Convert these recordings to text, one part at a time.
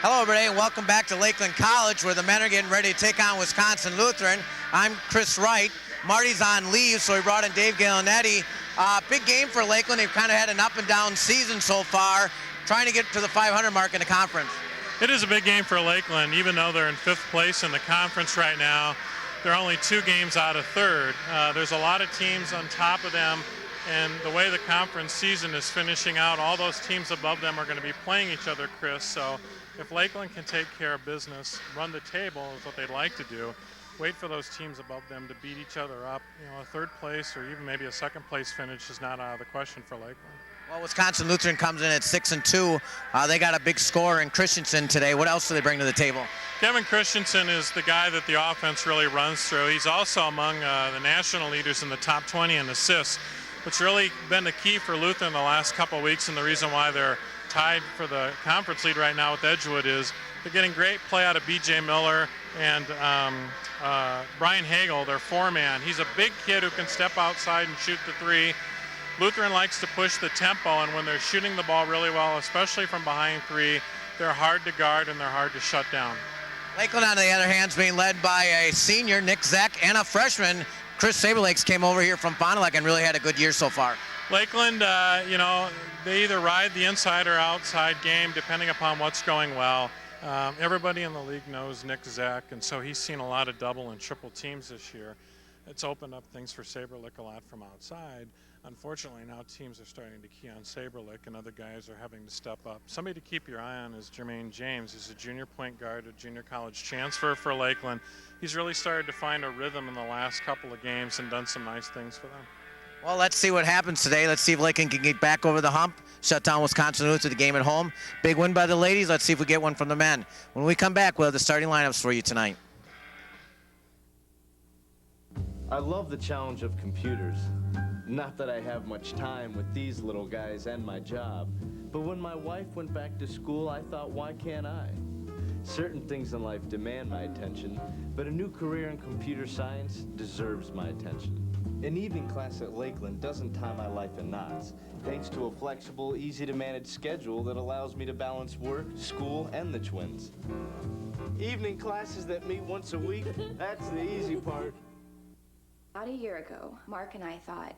Hello, everybody, and welcome back to Lakeland College, where the men are getting ready to take on Wisconsin Lutheran. I'm Chris Wright. Marty's on leave, so we brought in Dave Gallinetti. Big game for Lakeland. They've kind of had an up-and-down season so far, trying to get to the 500 mark in the conference. It is a big game for Lakeland, even though they're in 5th place in the conference right now. They're only 2 games out of 3rd. There's a lot of teams on top of them, and the way the conference season is finishing out, all those teams above them are going to be playing each other, Chris. So if Lakeland can take care of business, run the table is what they'd like to do, wait for those teams above them to beat each other up. You know, a 3rd place or even maybe a 2nd place finish is not out of the question for Lakeland. Well, Wisconsin Lutheran comes in at 6-2. They got a big scorer in Christensen today. What else do they bring to the table? Kevin Christensen is the guy that the offense really runs through. He's also among the national leaders in the top 20 in assists, which really been the key for Lutheran the last couple of weeks, and the reason why they're tied for the conference lead right now with Edgewood is they're getting great play out of B.J. Miller and Brian Hagel, their 4-man. He's a big kid who can step outside and shoot the 3. Lutheran likes to push the tempo, and when they're shooting the ball really well, especially from behind 3, they're hard to guard and they're hard to shut down. Lakeland, on the other hand, is being led by a senior, Nick Zek, and a freshman. Chris Saberlakes came over here from Fond du Lac and really had a good year so far. Lakeland, you know, they either ride the inside or outside game, depending upon what's going well. Everybody in the league knows Nick Zek, and so he's seen a lot of double and triple teams this year. It's opened up things for Saberlick a lot from outside. Unfortunately, now teams are starting to key on Saberlick, and other guys are having to step up. Somebody to keep your eye on is Jermaine James. He's a junior point guard, a junior college transfer for Lakeland. He's really started to find a rhythm in the last couple of games and done some nice things for them. Well, let's see what happens today. Let's see if Lakeland can get back over the hump, shut down Wisconsin Lutheran the game at home. Big win by the ladies. Let's see if we get one from the men. When we come back, we'll have the starting lineups for you tonight. I love the challenge of computers. Not that I have much time with these little guys and my job, but when my wife went back to school, I thought, why can't I? Certain things in life demand my attention, but a new career in computer science deserves my attention. An evening class at Lakeland doesn't tie my life in knots, thanks to a flexible, easy-to-manage schedule that allows me to balance work, school, and the twins. Evening classes that meet once a week, that's the easy part. About a year ago, Mark and I thought,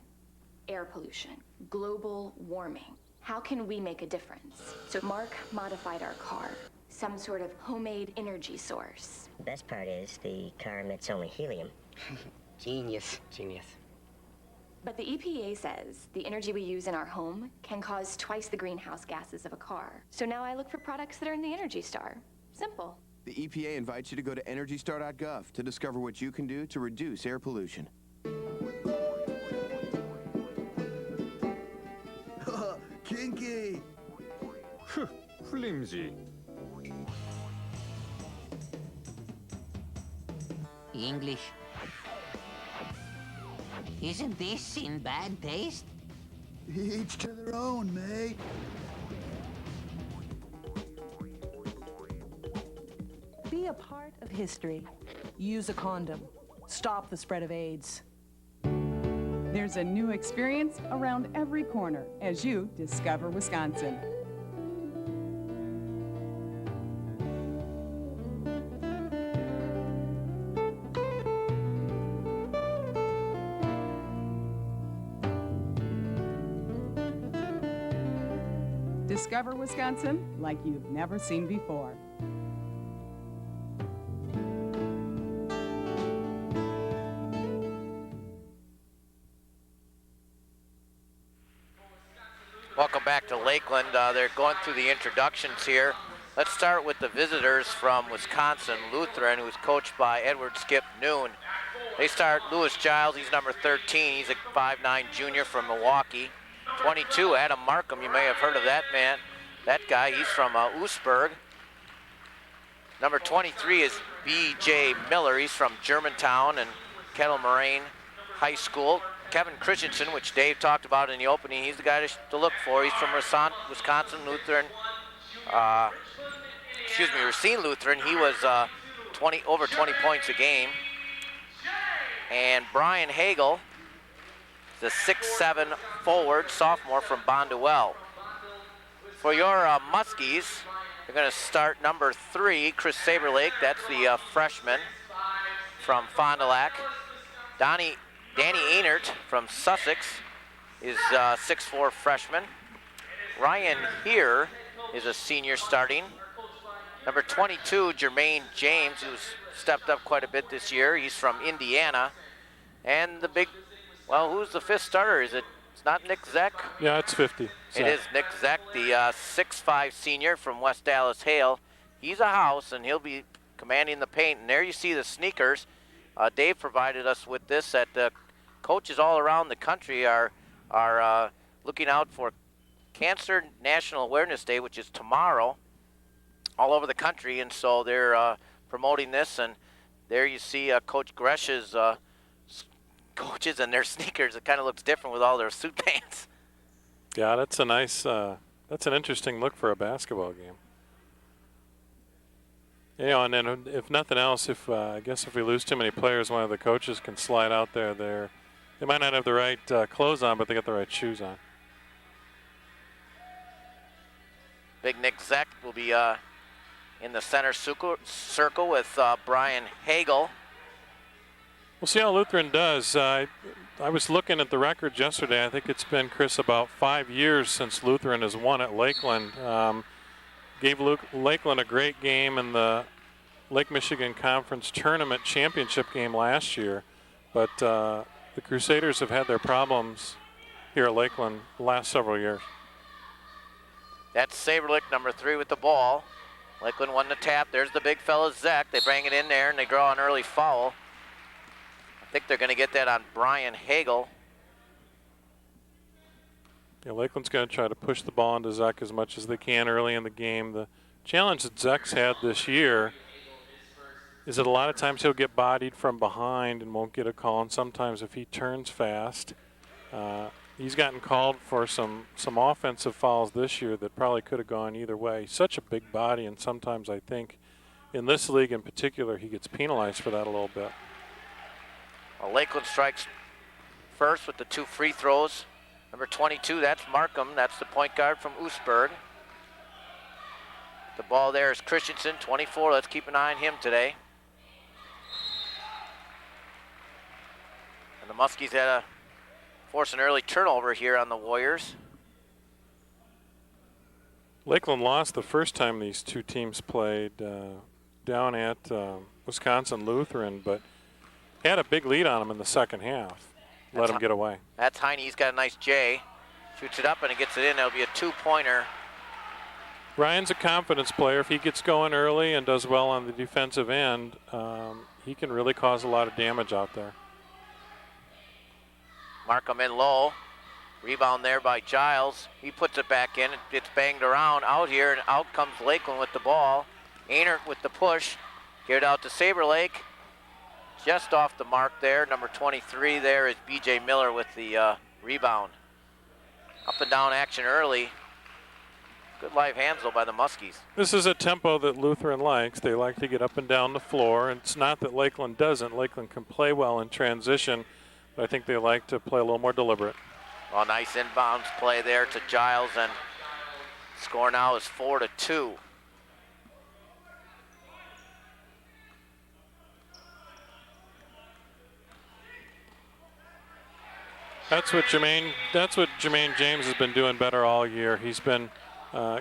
air pollution, global warming. How can we make a difference? So Mark modified our car, some sort of homemade energy source. The best part is the car emits only helium. Genius. But the EPA says the energy we use in our home can cause twice the greenhouse gases of a car. So now I look for products that are in the Energy Star. Simple. The EPA invites you to go to EnergyStar.gov to discover what you can do to reduce air pollution. Kinky! Flimsy. English. Isn't this in bad taste? Each to their own, mate. Be a part of history. Use a condom. Stop the spread of AIDS. There's a new experience around every corner as you discover Wisconsin. Discover Wisconsin like you've never seen before. Welcome back to Lakeland. They're going through the introductions here. Let's start with the visitors from Wisconsin Lutheran, who's coached by Edward Skip Noon. They start Lewis Giles. He's number 13. He's a 5'9" junior from Milwaukee. 22, Adam Markham. You may have heard of that man. That guy, he's from Oostburg. Number 23 is B.J. Miller. He's from Germantown and Kettle Moraine High School. Kevin Christensen, which Dave talked about in the opening, he's the guy to look for. He's from Wisconsin Lutheran. Racine Lutheran. He was over 20 points a game. And Brian Hagel, the 6'7" forward, sophomore from Bonduelle. For your Muskies, They're going to start number 3, Chris Saberlake. That's the freshman from Fond du Lac. Danny Einert from Sussex is 6'4" freshman. Ryan here is a senior starting. Number 22, Jermaine James, who's stepped up quite a bit this year. He's from Indiana. And the big, well, who's the 5th starter? It's not Nick Zeck? Yeah, it's 50. It is Nick Zeck, the 6'5" senior from West Dallas Hale. He's a house, and he'll be commanding the paint. And there you see the sneakers. Dave provided us with this, that the coaches all around the country are looking out for Cancer National Awareness Day, which is tomorrow, all over the country, and so they're promoting this. And there you see Coach Gresh's coaches and their sneakers. It kind of looks different with all their suit pants. Yeah, that's a nice, that's an interesting look for a basketball game. You know, and then if nothing else, I guess if we lose too many players, one of the coaches can slide out there. They might not have the right clothes on, but they got the right shoes on. Big Nick Zeck will be in the center circle with Brian Hagel. We'll see how Lutheran does. I was looking at the records yesterday. I think it's been, Chris, about 5 years since Lutheran has won at Lakeland. Gave Lakeland a great game in the Lake Michigan Conference Tournament Championship game last year. But the Crusaders have had their problems here at Lakeland the last several years. That's Saberlick, number 3 with the ball. Lakeland won the tap. There's the big fella, Zeck. They bring it in there, and they draw an early foul. I think they're going to get that on Brian Hagel. Yeah, Lakeland's going to try to push the ball into Zeck as much as they can early in the game. The challenge that Zeck's had this year is that a lot of times he'll get bodied from behind and won't get a call, and sometimes if he turns fast, he's gotten called for some offensive fouls this year that probably could have gone either way. He's such a big body, and sometimes I think in this league in particular he gets penalized for that a little bit. Well, Lakeland strikes first with the 2 free throws. Number 22, that's Markham. That's the point guard from Oostburg. The ball there is Christensen, 24. Let's keep an eye on him today. And the Muskies had to force an early turnover here on the Warriors. Lakeland lost the first time these two teams played down at Wisconsin Lutheran, but had a big lead on them in the second half. Let him get away. That's Heine. He's got a nice J. Shoots it up and it gets it in. It'll be a 2-pointer. Ryan's a confidence player. If he gets going early and does well on the defensive end, he can really cause a lot of damage out there. Markham in low. Rebound there by Giles. He puts it back in. It gets banged around out here, and out comes Lakeland with the ball. Einert with the push. Get it out to Saberlake. Just off the mark there. Number 23 there is B.J. Miller with the rebound. Up and down action early. Good live hands, though, by the Muskies. This is a tempo that Lutheran likes. They like to get up and down the floor. And it's not that Lakeland doesn't. Lakeland can play well in transition, but I think they like to play a little more deliberate. Well, nice inbounds play there to Giles, and score now is 4-2. That's what Jermaine James has been doing better all year. He's been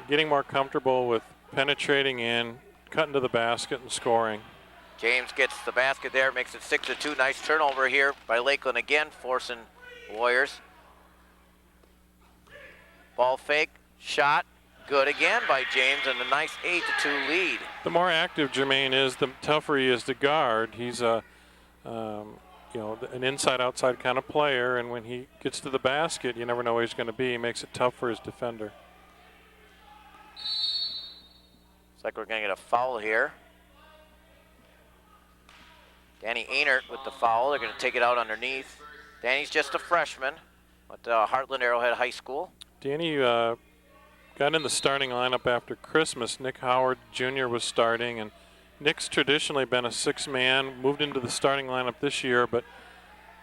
getting more comfortable with penetrating in, cutting to the basket, and scoring. James gets the basket there, makes it 6-2. Nice turnover here by Lakeland again, forcing Warriors. Ball fake, shot, good again by James, and a nice 8-2 lead. The more active Jermaine is, the tougher he is to guard. He's an inside-outside kind of player, and when he gets to the basket, you never know where he's going to be. He makes it tough for his defender. Looks like we're going to get a foul here. Danny Einert with the foul. They're going to take it out underneath. Danny's just a freshman at Heartland Arrowhead High School. Danny got in the starting lineup after Christmas. Nick Howard Jr. was starting, and Nick's traditionally been a 6-man, moved into the starting lineup this year, but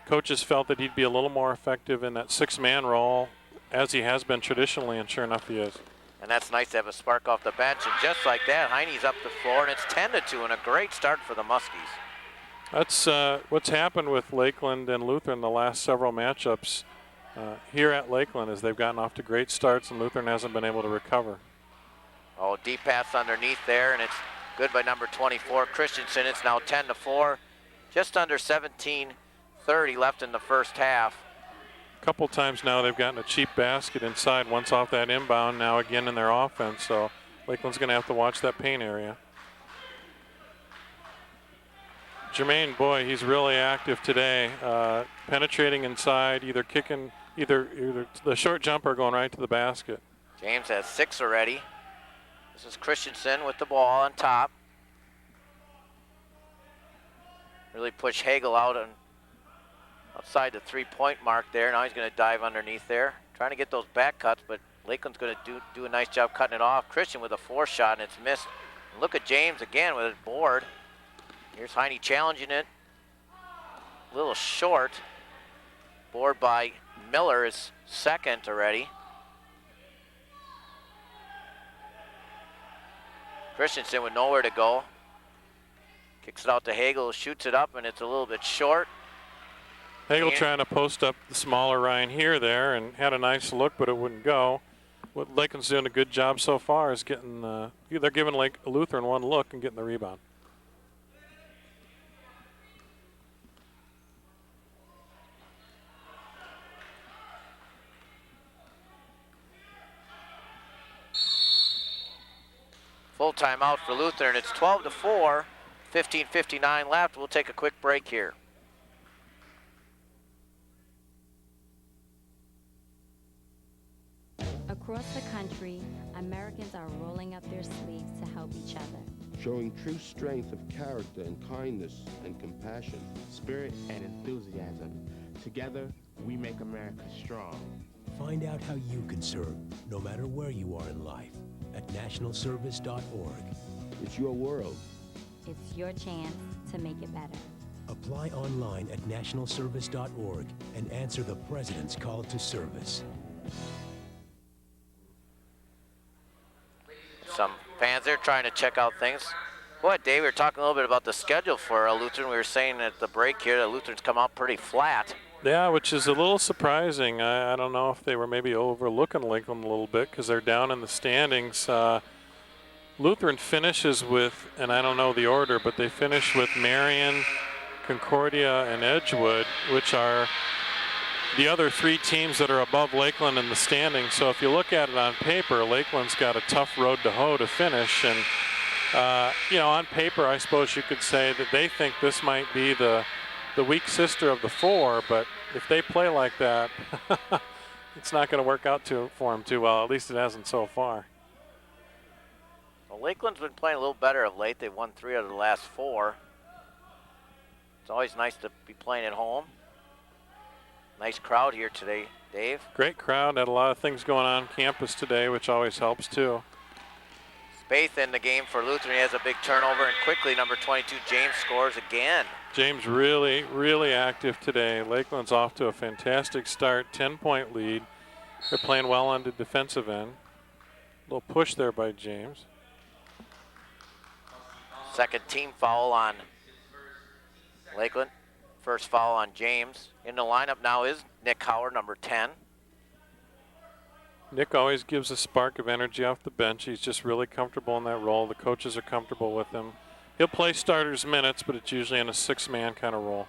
coaches felt that he'd be a little more effective in that 6-man role, as he has been traditionally, and sure enough he is. And that's nice to have a spark off the bench. And just like that, Heine's up the floor, and it's 10-2, and a great start for the Muskies. That's what's happened with Lakeland and Lutheran the last several matchups here at Lakeland, is they've gotten off to great starts, and Lutheran hasn't been able to recover. Oh, deep pass underneath there, and it's good by number 24, Christensen. It's now 10-4, just under 17:30 left in the first half. A couple times now they've gotten a cheap basket inside, once off that inbound, now again in their offense, so Lakeland's going to have to watch that paint area. Jermaine, boy, he's really active today, penetrating inside, either kicking, either the short jumper going right to the basket. James has 6 already. This is Christensen with the ball on top. Really push Hagel out on outside the 3-point mark there. Now he's going to dive underneath there, trying to get those back cuts, but Lakeland's going to do a nice job cutting it off. Christian with a 4 shot, and it's missed. And look at James again with a board. Here's Heine challenging it. A little short. Board by Miller is second already. Christensen with nowhere to go. Kicks it out to Hagel, shoots it up, and it's a little bit short. Hagel trying to post up the smaller Ryan here there, and had a nice look, but it wouldn't go. What Lakeland's doing a good job so far is getting, they're giving Lutheran one look and getting the rebound. Full timeout for Lutheran. It's 12-4, 15:59 left. We'll take a quick break here. Across the country, Americans are rolling up their sleeves to help each other. Showing true strength of character and kindness and compassion. Spirit and enthusiasm. Together, we make America strong. Find out how you can serve, no matter where you are in life, at nationalservice.org. It's your world. It's your chance to make it better. Apply online at nationalservice.org and answer the President's call to service. Some fans there trying to check out things. Boy, Dave, we were talking a little bit about the schedule for Lutheran. We were saying at the break here that Lutheran's come out pretty flat. Yeah, which is a little surprising. I don't know if they were maybe overlooking Lakeland a little bit because they're down in the standings. Lutheran finishes with, and I don't know the order, but they finish with Marion, Concordia, and Edgewood, which are the other 3 teams that are above Lakeland in the standings. So if you look at it on paper, Lakeland's got a tough road to hoe to finish. And, you know, on paper, I suppose you could say that they think this might be the weak sister of the 4, but if they play like that, it's not going to work out for them too well. At least it hasn't so far. Well, Lakeland's been playing a little better of late. They've won 3 out of the last 4. It's always nice to be playing at home. Nice crowd here today, Dave. Great crowd. Had a lot of things going on campus today, which always helps too. Spaeth in the game for Lutheran. He has a big turnover, and quickly number 22, James, scores again. James really, really active today. Lakeland's off to a fantastic start, 10-point lead. They're playing well on the defensive end. A little push there by James. Second team foul on Lakeland. First foul on James. In the lineup now is Nick Howard, number 10. Nick always gives a spark of energy off the bench. He's just really comfortable in that role. The coaches are comfortable with him. He'll play starters minutes, but it's usually in a 6-man kind of role.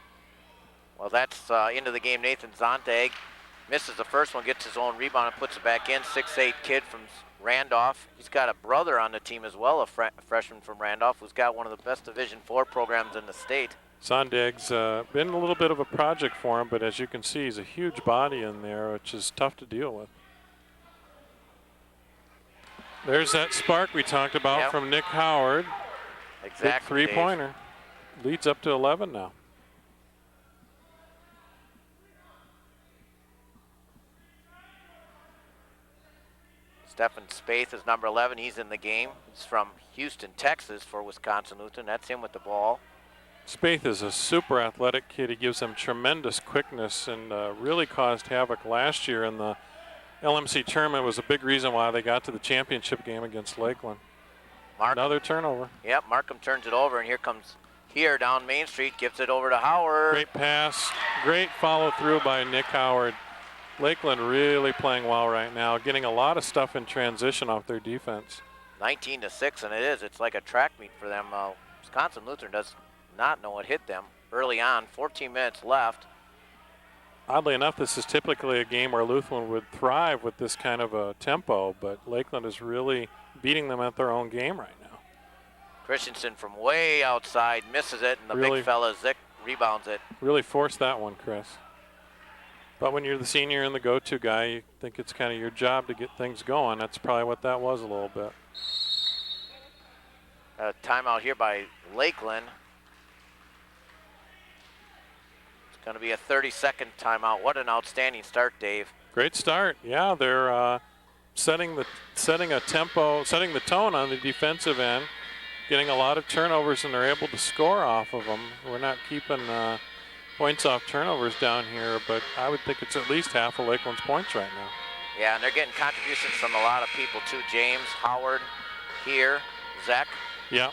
Well, that's into the game. Nathan Zontag misses the first one, gets his own rebound and puts it back in. 6'8" kid from Randolph. He's got a brother on the team as well, a freshman from Randolph, who's got one of the best Division IV programs in the state. Zondag's been a little bit of a project for him, but as you can see, he's a huge body in there, which is tough to deal with. There's that spark we talked about from Nick Howard. Exactly. Big 3-pointer. Leads up to 11 now. Stephen Spaeth is number 11. He's in the game. He's from Houston, Texas for Wisconsin Lutheran. That's him with the ball. Spaeth is a super athletic kid. He gives them tremendous quickness and really caused havoc last year in the LMC tournament was a big reason why they got to the championship game against Lakeland. Another turnover. Yep, Markham turns it over, and here comes down Main Street, gives it over to Howard. Great pass, great follow through by Nick Howard. Lakeland really playing well right now, getting a lot of stuff in transition off their defense. 19-6, and it's like a track meet for them. Wisconsin Lutheran does not know what hit them early on. 14 minutes left. Oddly enough, this is typically a game where Lutheran would thrive with this kind of a tempo, but Lakeland is really beating them at their own game right now. Christensen from way outside misses it, and the big fella Zick rebounds it. Really forced that one, Chris. But when you're the senior and the go-to guy, you think it's kind of your job to get things going. That's probably what that was a little bit. A timeout here by Lakeland. It's going to be a 30-second timeout. What an outstanding start, Dave. Great start. Yeah, they're setting the tone on the defensive end, getting a lot of turnovers, and they're able to score off of them. We're not keeping points off turnovers down here, but I would think it's at least half of Lakeland's points right now. Yeah, and they're getting contributions from a lot of people too. James, Howard, here, Zach. Yeah.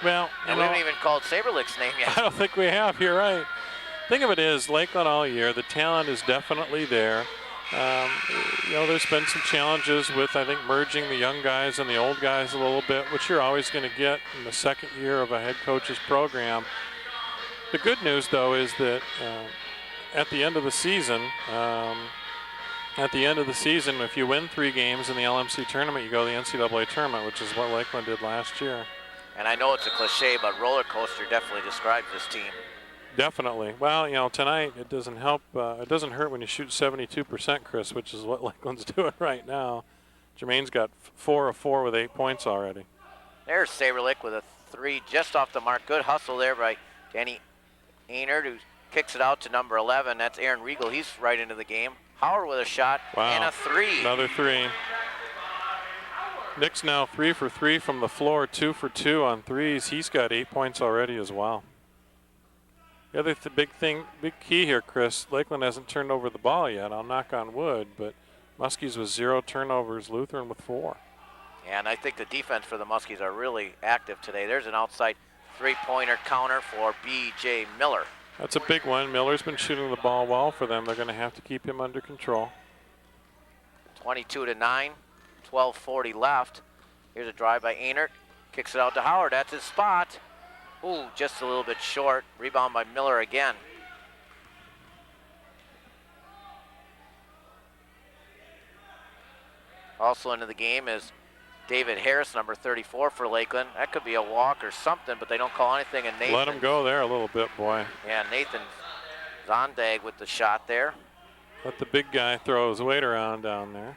Well, and we haven't even called Saberlick's name yet. I don't think we have. You're right. Thing of it is, Lakeland all year, the talent is definitely there. There's been some challenges with, I think, merging the young guys and the old guys a little bit, which you're always going to get in the second year of a head coach's program. The good news, though, is that at the end of the season, if you win 3 games in the LMC tournament, you go to the NCAA tournament, which is what Lakeland did last year. And I know it's a cliche, but roller coaster definitely describes this team. Definitely. Well, tonight it doesn't help. It doesn't hurt when you shoot 72%, Chris, which is what Lakeland's doing right now. Jermaine's got 4 of 4 with 8 points already. There's Saberlick with a 3 just off the mark. Good hustle there by Danny Einert, who kicks it out to number 11. That's Aaron Riegel. He's right into the game. Howard with a shot and a 3. Another 3. Nick's now 3 for 3 from the floor, 2 for 2 on threes. He's got 8 points already as well. The other big key here, Chris, Lakeland hasn't turned over the ball yet. I'll knock on wood, but Muskies with 0 turnovers, Lutheran with 4. Yeah, and I think the defense for the Muskies are really active today. There's an outside 3-pointer counter for B.J. Miller. That's a big one. Miller's been shooting the ball well for them. They're going to have to keep him under control. 22-9, 12:40 left. Here's a drive by Einert. Kicks it out to Howard. That's his spot. Ooh, just a little bit short. Rebound by Miller again. Also into the game is David Harris, number 34 for Lakeland. That could be a walk or something, but they don't call anything. And Nathan, let him go there a little bit, boy. Yeah, Nathan Zondag with the shot there. Let the big guy throw his weight around down there.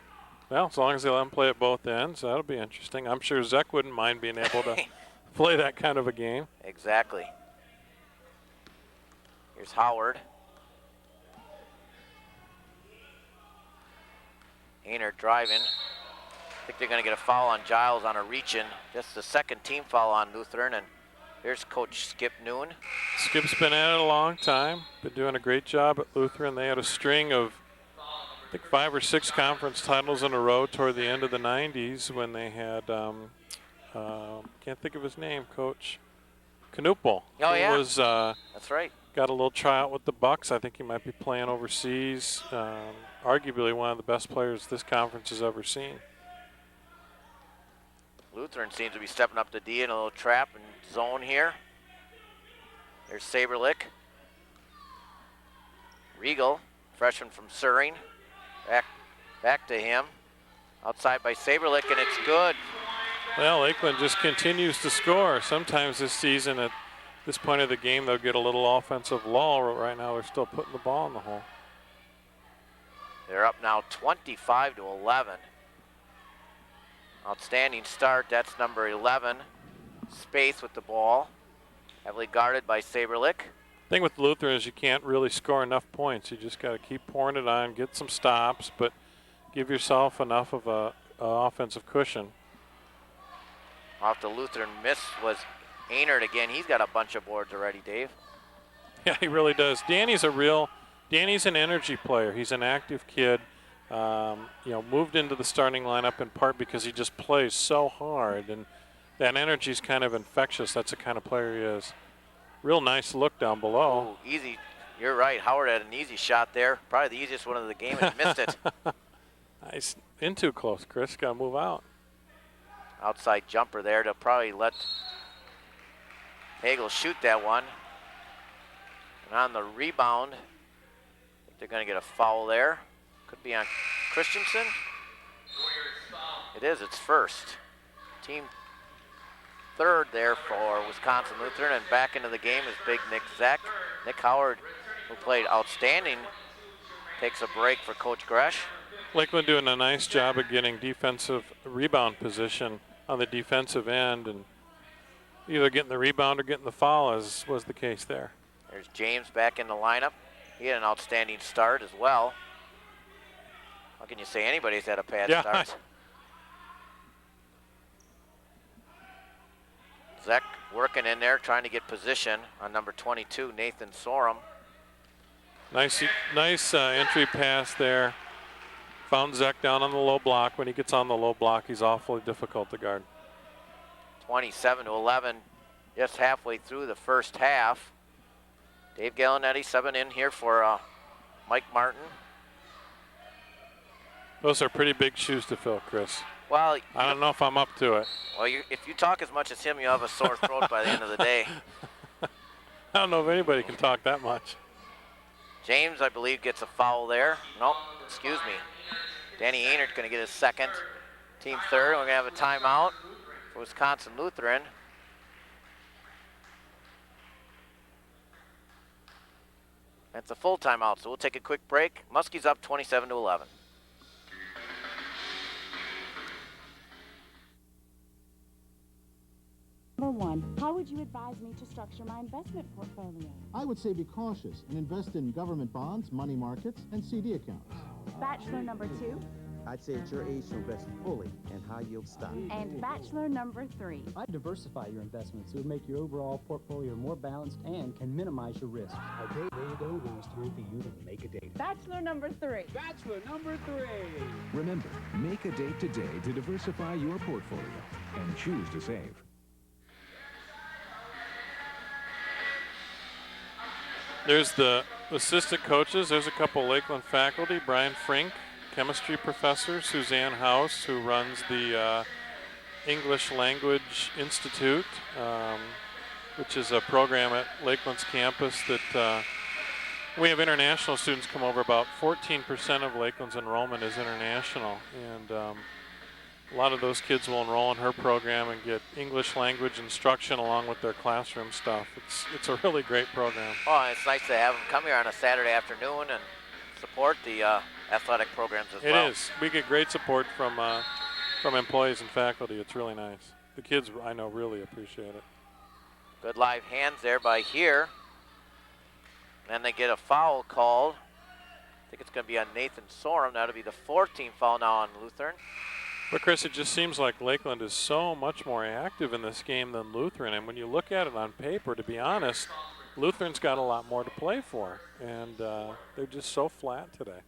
Well, as long as they let him play at both ends, that'll be interesting. I'm sure Zek wouldn't mind being able to play that kind of a game. Exactly. Here's Howard. Einert driving. I think they're going to get a foul on Giles on a reach-in. Just the second team foul on Lutheran. And here's Coach Skip Noon. Skip's been at it a long time. Been doing a great job at Lutheran. They had a string of, I think, 5 or 6 conference titles in a row toward the end of the 90s when they had, can't think of his name, Coach Knupel. Oh, yeah. Was, that's right. Got a little tryout with the Bucks. I think he might be playing overseas. Arguably one of the best players this conference has ever seen. Lutheran seems to be stepping up the D in a little trap and zone here. There's Saberlick. Riegel, freshman from Suring. Back to him. Outside by Saberlick, and it's good. Well, Lakeland just continues to score. Sometimes this season at this point of the game, they'll get a little offensive lull. Right now, they're still putting the ball in the hole. They're up now 25-11. Outstanding start. That's number 11. Space with the ball. Heavily guarded by Saberlick. Thing with Lutheran is you can't really score enough points. You just got to keep pouring it on, get some stops, but give yourself enough of a offensive cushion. Off the Lutheran miss was Einert again. He's got a bunch of boards already, Dave. Yeah, he really does. Danny's an energy player. He's an active kid. moved into the starting lineup in part because he just plays so hard, and that energy's kind of infectious. That's the kind of player he is. Real nice look down below. Ooh, easy. You're right. Howard had an easy shot there. Probably the easiest one of the game and missed it. Nice. In too close, Chris. Got to move out. Outside jumper there to probably let Hagel shoot that one. And on the rebound, they're going to get a foul there. Could be on Christensen. It is. It's first. Team third there for Wisconsin Lutheran. And back into the game is big Nick Zeck. Nick Howard, who played outstanding, takes a break for Coach Gresh. Lakeland doing a nice job of getting defensive rebound position on the defensive end, and either getting the rebound or getting the foul, as was the case there. There's James back in the lineup. He had an outstanding start as well. How can you say anybody's had a bad start? Zeck working in there, trying to get position on number 22, Nathan Sorum. Nice entry pass there. Found Zeck down on the low block. When he gets on the low block, he's awfully difficult to guard. 27-11, just halfway through the first half. Dave Gallinetti subbing in here for Mike Martin. Those are pretty big shoes to fill, Chris. Well, I don't know if I'm up to it. Well, if you talk as much as him, you'll have a sore throat by the end of the day. I don't know if anybody can talk that much. James, I believe, gets a foul there. Nope, excuse me. Danny Einert going to get his second. Team third. We're going to have a timeout for Wisconsin Lutheran. That's a full timeout, so we'll take a quick break. Muskie's up 27-11. Number one, how would you advise me to structure my investment portfolio? I would say be cautious and invest in government bonds, money markets, and CD accounts. Bachelor number two. I'd say at your age to invest fully in high-yield stock. And bachelor number three. I'd diversify your investments. It would make your overall portfolio more balanced and can minimize your risk. Okay, there you go. There's time for you to make a date. Bachelor number three. Bachelor number three. Remember, make a date today to diversify your portfolio and choose to save. There's the assistant coaches. There's a couple Lakeland faculty. Brian Frink, chemistry professor. Suzanne House, who runs the English Language Institute, which is a program at Lakeland's campus that we have international students come over. About 14% of Lakeland's enrollment is international, and a lot of those kids will enroll in her program and get English language instruction along with their classroom stuff. It's a really great program. Oh, and it's nice to have them come here on a Saturday afternoon and support the athletic programs as well. It is. We get great support from employees and faculty. It's really nice. The kids, I know, really appreciate it. Good live hands there by here. Then they get a foul called. I think it's going to be on Nathan Sorum. That'll be the 14th foul now on Lutheran. But Chris, it just seems like Lakeland is so much more active in this game than Lutheran. And when you look at it on paper, to be honest, Lutheran's got a lot more to play for. And they're just so flat today.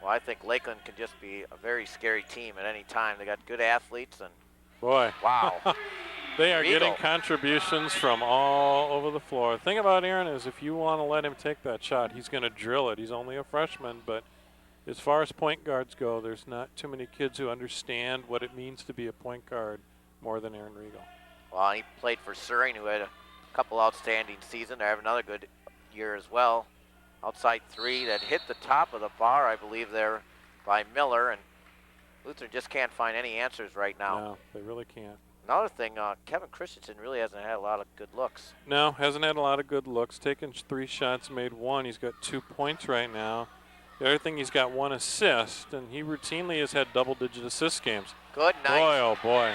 Well, I think Lakeland can just be a very scary team at any time. They got good athletes and boy, wow. They are Regal. getting contributions from all over the floor. The thing about Aaron is if you want to let him take that shot, he's going to drill it. He's only a freshman, but as far as point guards go, there's not too many kids who understand what it means to be a point guard more than Aaron Regal. Well, he played for Suring, who had a couple outstanding seasons. They have another good year as well. Outside three that hit the top of the bar, I believe, there by Miller. And Lutheran just can't find any answers right now. No, they really can't. Another thing, Kevin Christensen really hasn't had a lot of good looks. No, hasn't had a lot of good looks. Taken 3 shots, made 1. He's got 2 points right now. The other thing, he's got 1 assist, and he routinely has had double-digit assist games. Good night. Boy, oh boy.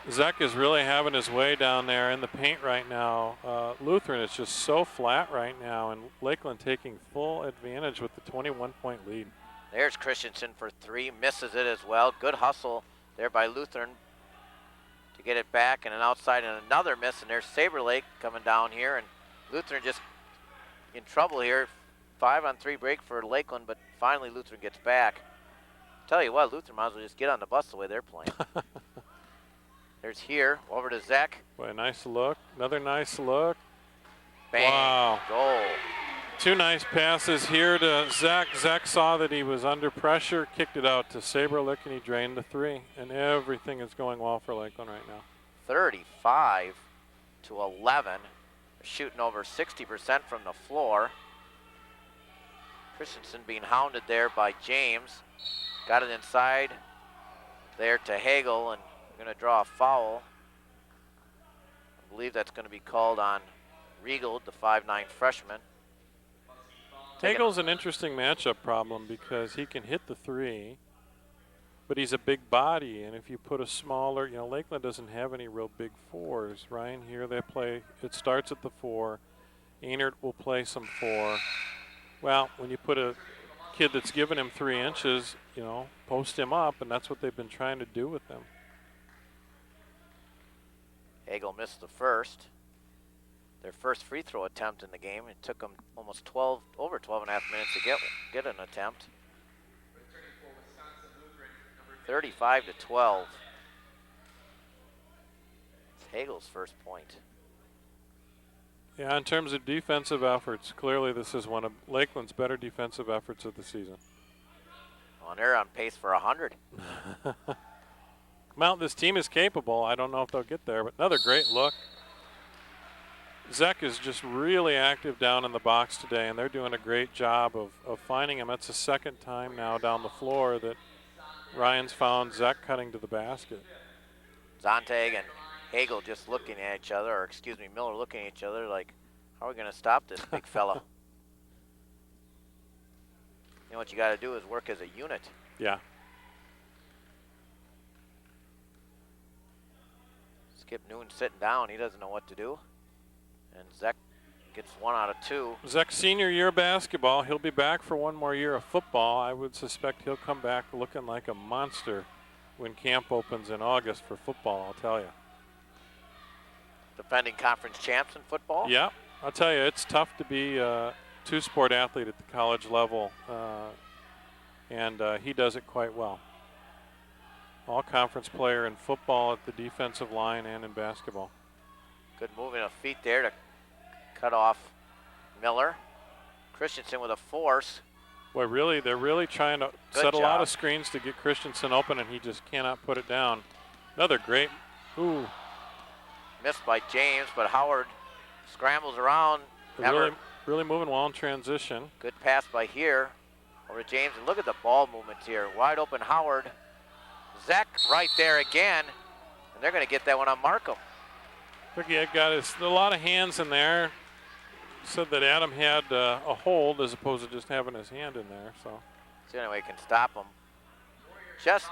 Zeck is really having his way down there in the paint right now. Lutheran is just so flat right now, and Lakeland taking full advantage with the 21-point lead. There's Christensen for 3, misses it as well. Good hustle there by Lutheran to get it back, and an outside and another miss, and there's Sabre Lake coming down here, and Lutheran just in trouble here. 5-on-3 break for Lakeland, but finally Lutheran gets back. Tell you what, Lutheran might as well just get on the bus the way they're playing. There's here, over to Zek. Boy, nice look. Another nice look. Bang, wow. Goal. 2 nice passes here to Zek. Zek saw that he was under pressure, kicked it out to Saberlick, and he drained the 3. And everything is going well for Lakeland right now. 35-11. They're shooting over 60% from the floor. Christensen being hounded there by James. Got it inside there to Hagel, and we're going to draw a foul. I believe that's going to be called on Riegel, the 5'9" freshman. Hagel's an interesting matchup problem because he can hit the 3, but he's a big body, and if you put a smaller, you know, Lakeland doesn't have any real big 4s. Ryan, here they play, it starts at the 4. Einert will play some 4. Well, when you put a kid that's given him 3 inches, you know, post him up, and that's what they've been trying to do with them. Hagel missed the first. Their first free throw attempt in the game. It took them almost over 12 and a half minutes to get an attempt. 35-12. It's Hagel's first point. Yeah, in terms of defensive efforts, clearly this is one of Lakeland's better defensive efforts of the season. Well, they're on pace for 100. Well, this team is capable. I don't know if they'll get there, but another great look. Zek is just really active down in the box today, and they're doing a great job of finding him. That's the second time now down the floor that Ryan's found Zek cutting to the basket. Zontag and Hagel just looking at each other, or excuse me, Miller looking at each other like, how are we going to stop this big fella? You know what you got to do is work as a unit. Yeah. Skip Noon sitting down. He doesn't know what to do. And Zek gets 1 out of 2. Zek's senior year basketball. He'll be back for 1 more year of football. I would suspect he'll come back looking like a monster when camp opens in August for football, I'll tell you. Defending conference champs in football? Yeah, I'll tell you, it's tough to be a 2-sport athlete at the college level, and he does it quite well. All-conference player in football at the defensive line and in basketball. Good moving of feet there to cut off Miller. Christensen with a force. Boy, really, they're really trying to set a lot of screens to get Christensen open, and he just cannot put it down. Another great, ooh. Missed by James, but Howard scrambles around. Really moving well in transition. Good pass by here over to James, and look at the ball movements here. Wide open Howard. Zek right there again, and they're going to get that one on Markham. He had got a lot of hands in there. Said that Adam had a hold as opposed to just having his hand in there. So it's the only way he can stop him. Just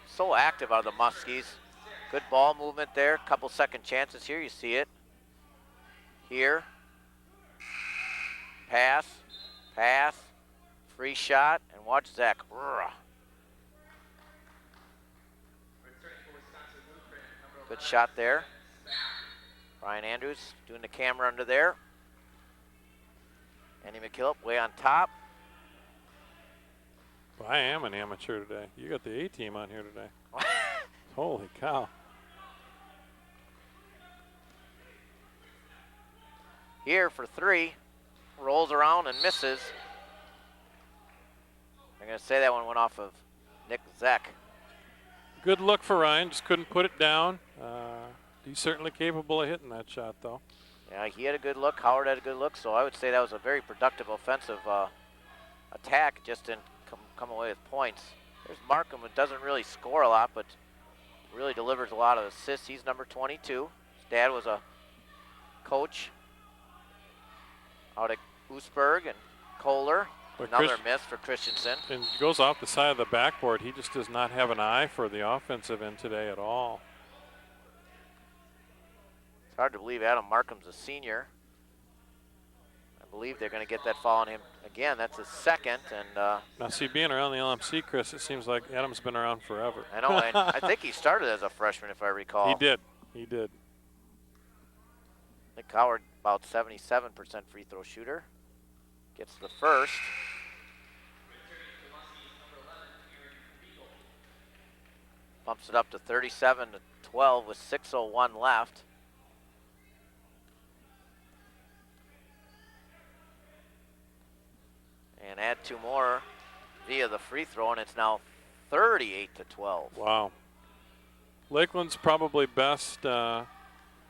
so active out of the Muskies. Good ball movement there. Couple second chances here. You see it. Here. Pass. Free shot. And watch Zach. Good shot there. Ryan Andrews doing the camera under there. Andy McKillop way on top. Well, I am an amateur today. You got the A-team on here today. Holy cow. Here for 3. Rolls around and misses. I'm going to say that one went off of Nick Zek. Good look for Ryan, just couldn't put it down. He's certainly capable of hitting that shot, though. Yeah, he had a good look. Howard had a good look, so I would say that was a very productive offensive attack. Just didn't come away with points. There's Markham, who doesn't really score a lot, but really delivers a lot of assists. He's number 22. His dad was a coach out at Oostburg and Kohler. Another miss for Christensen. And goes off the side of the backboard. He just does not have an eye for the offensive end today at all. It's hard to believe Adam Markham's a senior. I believe they're going to get that foul on him again. That's his second. And now, see, being around the LMC, Chris, it seems like Adam's been around forever. I know, and I think he started as a freshman, if I recall. He did. He did. Nick Howard, about 77% free throw shooter, gets the first. Bumps it up to 37-12 with 6:01 left. And add 2 more via the free throw, and it's now 38-12. Wow. Lakeland's probably best,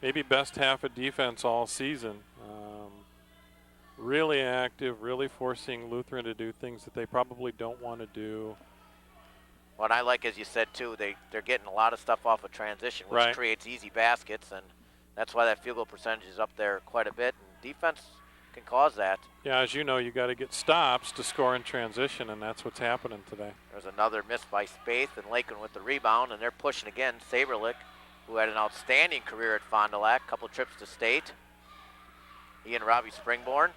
maybe best half of defense all season. Really active, really forcing Lutheran to do things that they probably don't want to do. What I like, as you said, too, they're getting a lot of stuff off of transition, which creates easy baskets, and that's why that field goal percentage is up there quite a bit. And defense can cause that. Yeah, as you know, you got to get stops to score in transition, and that's what's happening today. There's another miss by Spaeth, and Lakeland with the rebound, and they're pushing again. Saberlick, who had an outstanding career at Fond du Lac, couple trips to state. He and Robbie Springborn.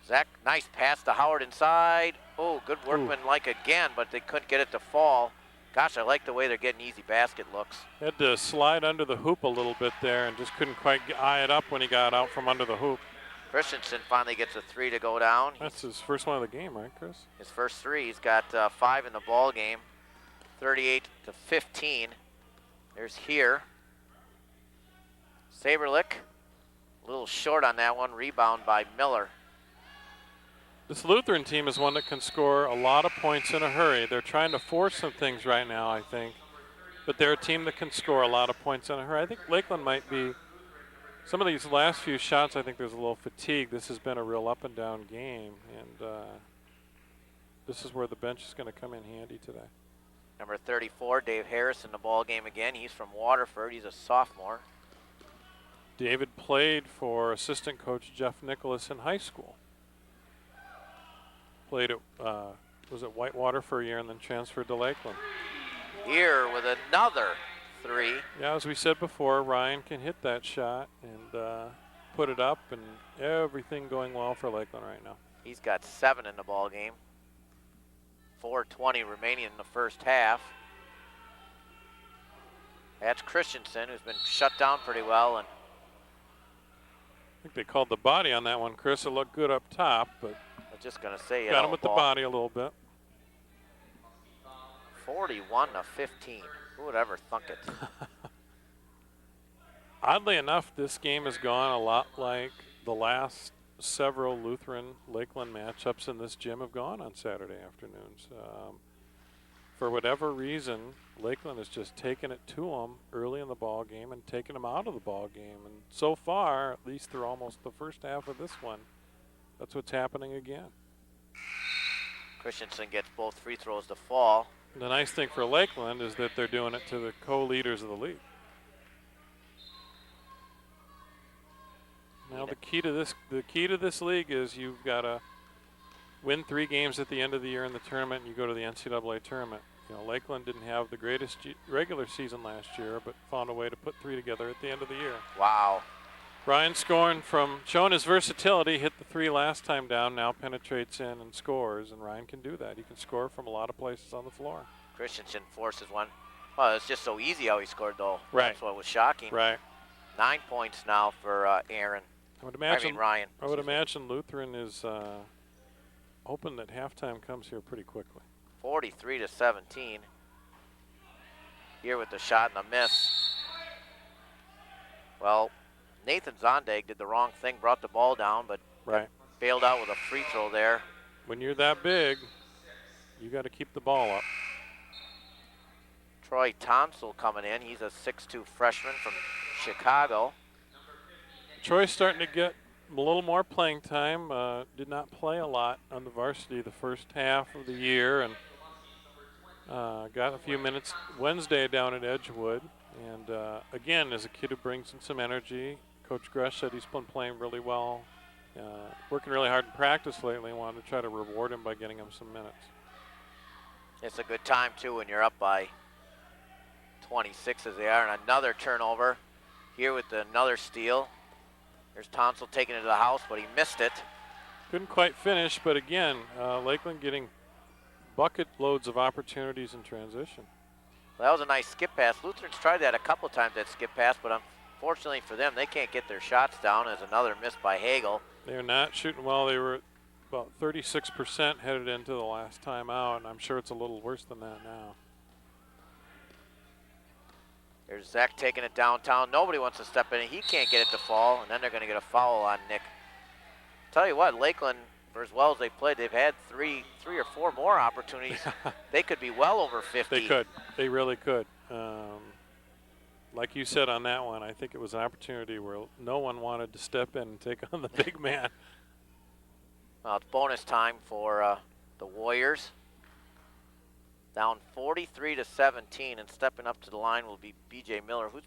Zach, nice pass to Howard inside. Oh, good workmanlike again, but they couldn't get it to fall. Gosh, I like the way they're getting easy basket looks. Had to slide under the hoop a little bit there and just couldn't quite eye it up when he got out from under the hoop. Christensen finally gets a 3 to go down. That's his first one of the game, right, Chris? His first 3. He's got 5 in the ball game. 38-15. There's here. Saberlick, a little short on that one. Rebound by Miller. This Lutheran team is one that can score a lot of points in a hurry. They're trying to force some things right now, I think. But they're a team that can score a lot of points in a hurry. I think Lakeland might be, some of these last few shots, I think there's a little fatigue. This has been a real up and down game. And this is where the bench is going to come in handy today. Number 34, Dave Harris in the ball game again. He's from Waterford. He's a sophomore. David played for assistant coach Jeff Nicholas in high school. Played at, was at Whitewater for a year and then transferred to Lakeland. Here with another 3. Yeah, as we said before, Ryan can hit that shot and put it up, and everything going well for Lakeland right now. He's got 7 in the ball game. 4:20 remaining in the first half. That's Christensen, who's been shut down pretty well. And I think they called the body on that one, Chris. It looked good up top, but I was just going to say, got him with the body a little bit. 41-15. Who would ever thunk it? Oddly enough, this game has gone a lot like the last several Lutheran Lakeland matchups in this gym have gone on Saturday afternoons. For whatever reason, Lakeland has just taken it to them early in the ball game and taken them out of the ball game. And so far, at least through almost the first half of this one, that's what's happening again. Christensen gets both free throws to fall. The nice thing for Lakeland is that they're doing it to the co-leaders of the league. Now the key to this league is you've got to win 3 games at the end of the year in the tournament, and you go to the NCAA tournament. You know, Lakeland didn't have the greatest regular season last year, but found a way to put 3 together at the end of the year. Wow. Ryan scoring from, showing his versatility, hit the 3 last time down, now penetrates in and scores, and Ryan can do that. He can score from a lot of places on the floor. Christensen forces one. Well, it's just so easy how he scored, though. Right. That's what was shocking. Right. 9 points now for Aaron. Ryan. I would imagine Lutheran is hoping that halftime comes here pretty quickly. 43-17. Here with the shot and the miss. Well, Nathan Zondag did the wrong thing, brought the ball down, but bailed out with a free throw there. When you're that big, you got to keep the ball up. Troy Tonsel coming in. He's a 6'2 freshman from Chicago. Troy's starting to get a little more playing time. Did not play a lot on the varsity the first half of the year, and got a few minutes Wednesday down at Edgewood. And again, as a kid who brings in some energy, Coach Gresh said he's been playing really well, working really hard in practice lately, and wanted to try to reward him by getting him some minutes. It's a good time, too, when you're up by 26 as they are, and another turnover. here with another steal. There's Tonsel taking it to the house, but he missed it. Couldn't quite finish, but again, Lakeland getting bucket loads of opportunities in transition. Well, that was a nice skip pass. Lutherans tried that a couple times, that skip pass, but unfortunately for them, they can't get their shots down as another miss by Hagel. They're not shooting well. They were about 36% headed into the last time out, and I'm sure it's a little worse than that now. There's Zach taking it downtown. Nobody wants to step in. He can't get it to fall, and then they're going to get a foul on Nick. Tell you what, Lakeland, for as well as they played, they've had three or four more opportunities. They could be well over 50. They could. They really could. Like you said on that one, I think it was an opportunity where no one wanted to step in and take on the big man. Well, it's bonus time for the Warriors. Down 43-17, and stepping up to the line will be B.J. Miller, who's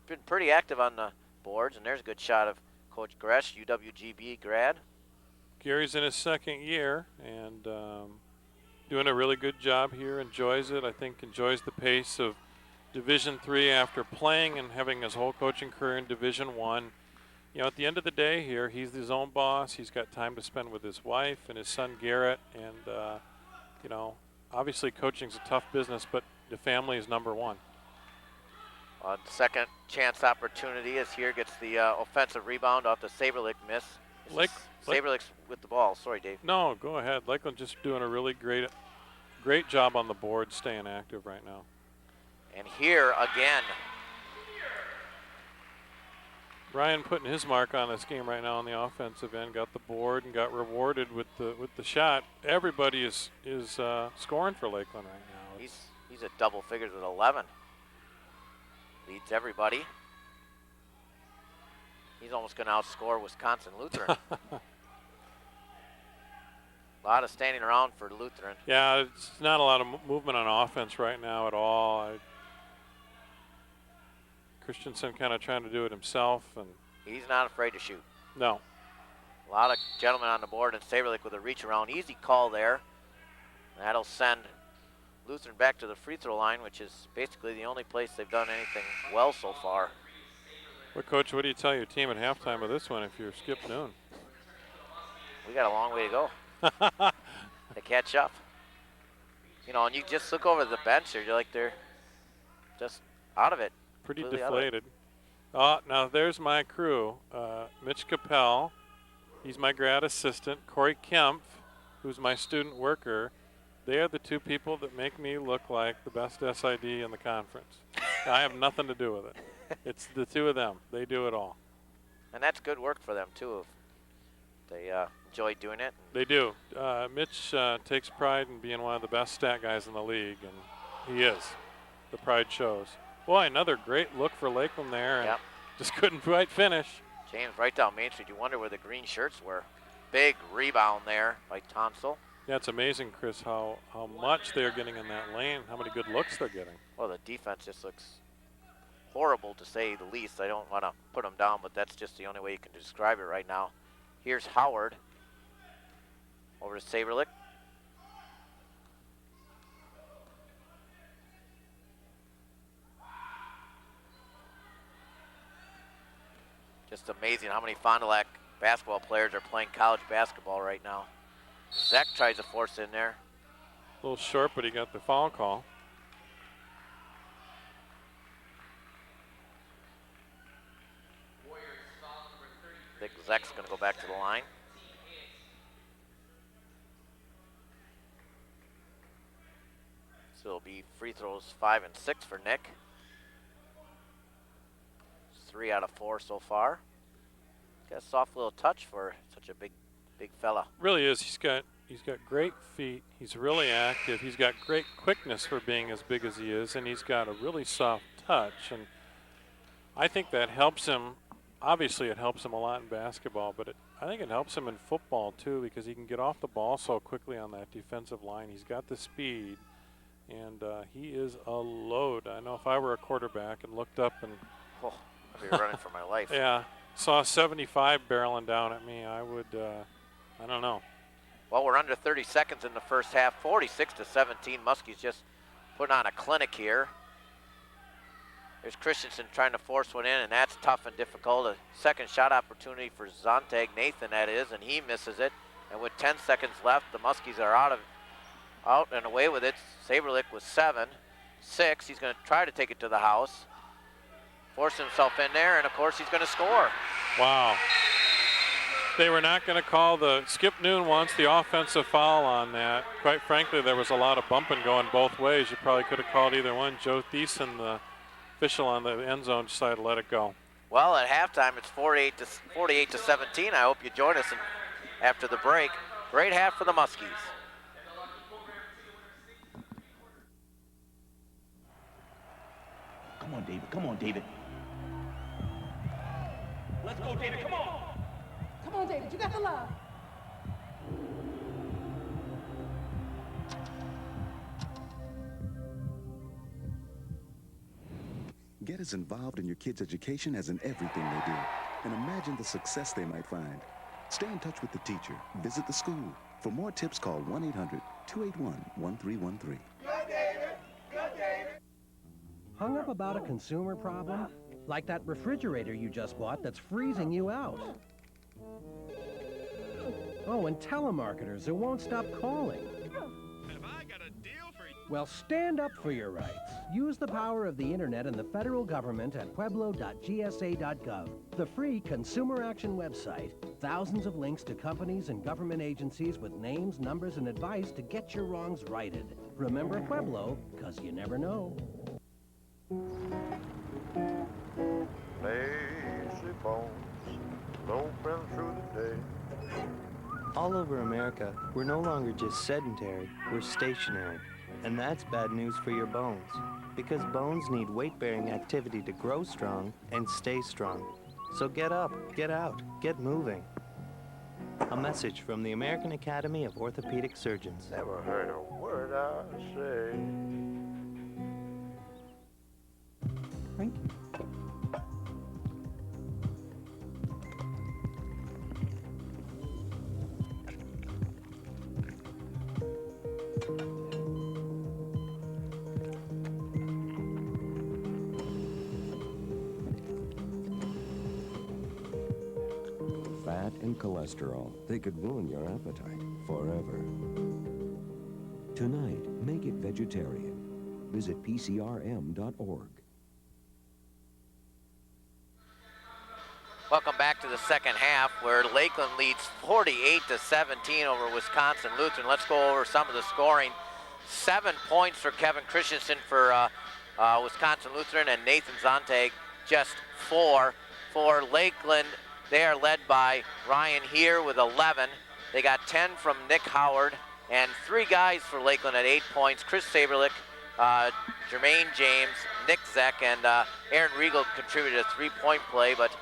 been pretty active on the boards, and there's a good shot of Coach Gresh, UWGB grad. Gary's in his second year and doing a really good job here, enjoys it. I think enjoys the pace of Division III after playing and having his whole coaching career in Division I. You know, at the end of the day here, he's his own boss. He's got time to spend with his wife and his son Garrett, and, you know, obviously coaching's a tough business, but the family is number one. Second chance opportunity as here gets the offensive rebound off the Saberlick miss. Saberlick's with the ball. Sorry, Dave. No, go ahead. Lakeland just doing a really great job on the board, staying active right now. And here again. Ryan putting his mark on this game right now on the offensive end, got the board and got rewarded with the shot. Everybody is scoring for Lakeland right now. He's at double figures with 11. Leads everybody. He's almost going to outscore Wisconsin Lutheran. A lot of standing around for Lutheran. Yeah, it's not a lot of movement on offense right now at all. Christensen kind of trying to do it himself, and he's not afraid to shoot. No. A lot of gentlemen on the board, and Saberlick with a reach around. Easy call there. That'll send Lutheran back to the free throw line, which is basically the only place they've done anything well so far. Well, Coach, what do you tell your team at halftime of this one if you're Skip Noon? We got a long way to go to catch up. You know, and you just look over the bench here, you're like they're just out of it. Pretty deflated. Oh, now there's my crew. Mitch Capel, he's my grad assistant. Corey Kempf, who's my student worker. They are the two people that make me look like the best SID in the conference. I have nothing to do with it. It's the two of them. They do it all. And that's good work for them, too. They enjoy doing it. They do. Mitch takes pride in being one of the best stat guys in the league, and he is. The pride shows. Boy, another great look for Lakeland there, and just couldn't quite finish. James, right down Main Street. You wonder where the green shirts were. Big rebound there by Tonsel. Yeah, it's amazing, Chris, how much they're getting in that lane, how many good looks they're getting. Well, the defense just looks horrible, to say the least. I don't want to put them down, but that's just the only way you can describe it right now. Here's Howard over to Saberlick. Just amazing how many Fond du Lac basketball players are playing college basketball right now. Zach tries to force in there. A little short, but he got the foul call. I think Zach's going to go back to the line. So it'll be free throws 5 and 6 for Nick. 3 out of 4 so far. Got a soft little touch for such a big fella. Really is. He's got great feet. He's really active. He's got great quickness for being as big as he is, and he's got a really soft touch. And I think that helps him. Obviously, it helps him a lot in basketball, but I think it helps him in football too, because he can get off the ball so quickly on that defensive line. He's got the speed, and he is a load. I know if I were a quarterback and looked up and I'd be running for my life. Yeah, saw 75 barreling down at me, I would, I don't know. Well, we're under 30 seconds in the first half, 46-17. Muskie's just putting on a clinic here. There's Christensen trying to force one in, and that's tough and difficult. A second shot opportunity for Zontag, Nathan that is, and he misses it. And with 10 seconds left, the Muskies are out and away with it. Saberlick with 7, 6. He's going to try to take it to the house. Force himself in there, and of course he's going to score. Wow. They were not going to call Skip Noon wants the offensive foul on that. Quite frankly, there was a lot of bumping going both ways. You probably could have called either one. Joe Thiessen, the official on the end zone, decided to let it go. Well, at halftime, it's 48 to 17. I hope you join us after the break. Great half for the Muskies. Come on, David. Come on, David. Let's go, David. Come on. Come on, David. You got the love. Get as involved in your kids' education as in everything they do, and imagine the success they might find. Stay in touch with the teacher. Visit the school. For more tips, call 1-800-281-1313. Good, David. Good, David. Hung up about a consumer problem? Like that refrigerator you just bought that's freezing you out. Oh, and telemarketers who won't stop calling. Have I got a deal for you? Well, stand up for your rights. Use the power of the internet and the federal government at pueblo.gsa.gov, the free consumer action website. Thousands of links to companies and government agencies with names, numbers, and advice to get your wrongs righted. Remember Pueblo, 'cause you never know. Lazy bones, loping through the day. All over America, we're no longer just sedentary, we're stationary. And that's bad news for your bones, because bones need weight-bearing activity to grow strong and stay strong. So get up, get out, get moving. A message from the American Academy of Orthopedic Surgeons. Never heard a word I say. Thank you. Fat and cholesterol, they could ruin your appetite forever. Tonight, make it vegetarian. Visit pcrm.org. Welcome back to the second half, where Lakeland leads 48 to 17 over Wisconsin Lutheran. Let's go over some of the scoring. 7 points for Kevin Christensen for Wisconsin Lutheran, and Nathan Zontag just 4 for Lakeland. They are led by Ryan Here with 11. They got 10 from Nick Howard, and 3 guys for Lakeland at 8 points. Chris Saberlick, Jermaine James, Nick Zeck, and Aaron Riegel contributed a 3-point play, but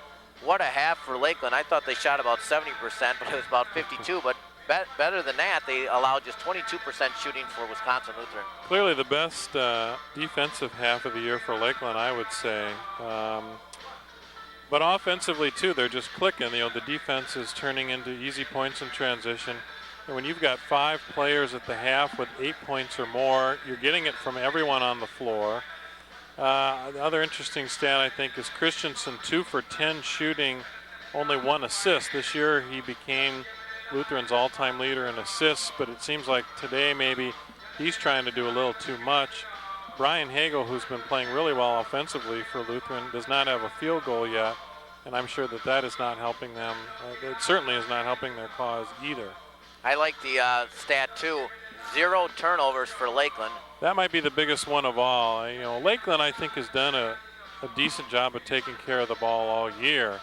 what a half for Lakeland. I thought they shot about 70%, but it was about 52, but better than that, they allowed just 22% shooting for Wisconsin Lutheran. Clearly the best defensive half of the year for Lakeland, I would say. But offensively, too, they're just clicking. You know, the defense is turning into easy points in transition. And when you've got 5 players at the half with 8 points or more, you're getting it from everyone on the floor. The other interesting stat, I think, is Christensen 2 for 10 shooting, only 1 assist. This year he became Lutheran's all-time leader in assists, but it seems like today maybe he's trying to do a little too much. Brian Hagel, who's been playing really well offensively for Lutheran, does not have a field goal yet, and I'm sure that is not helping them. It certainly is not helping their cause either. I like the stat, too. 0 turnovers for Lakeland. That might be the biggest one of all. You know, Lakeland, I think, has done a decent job of taking care of the ball all year,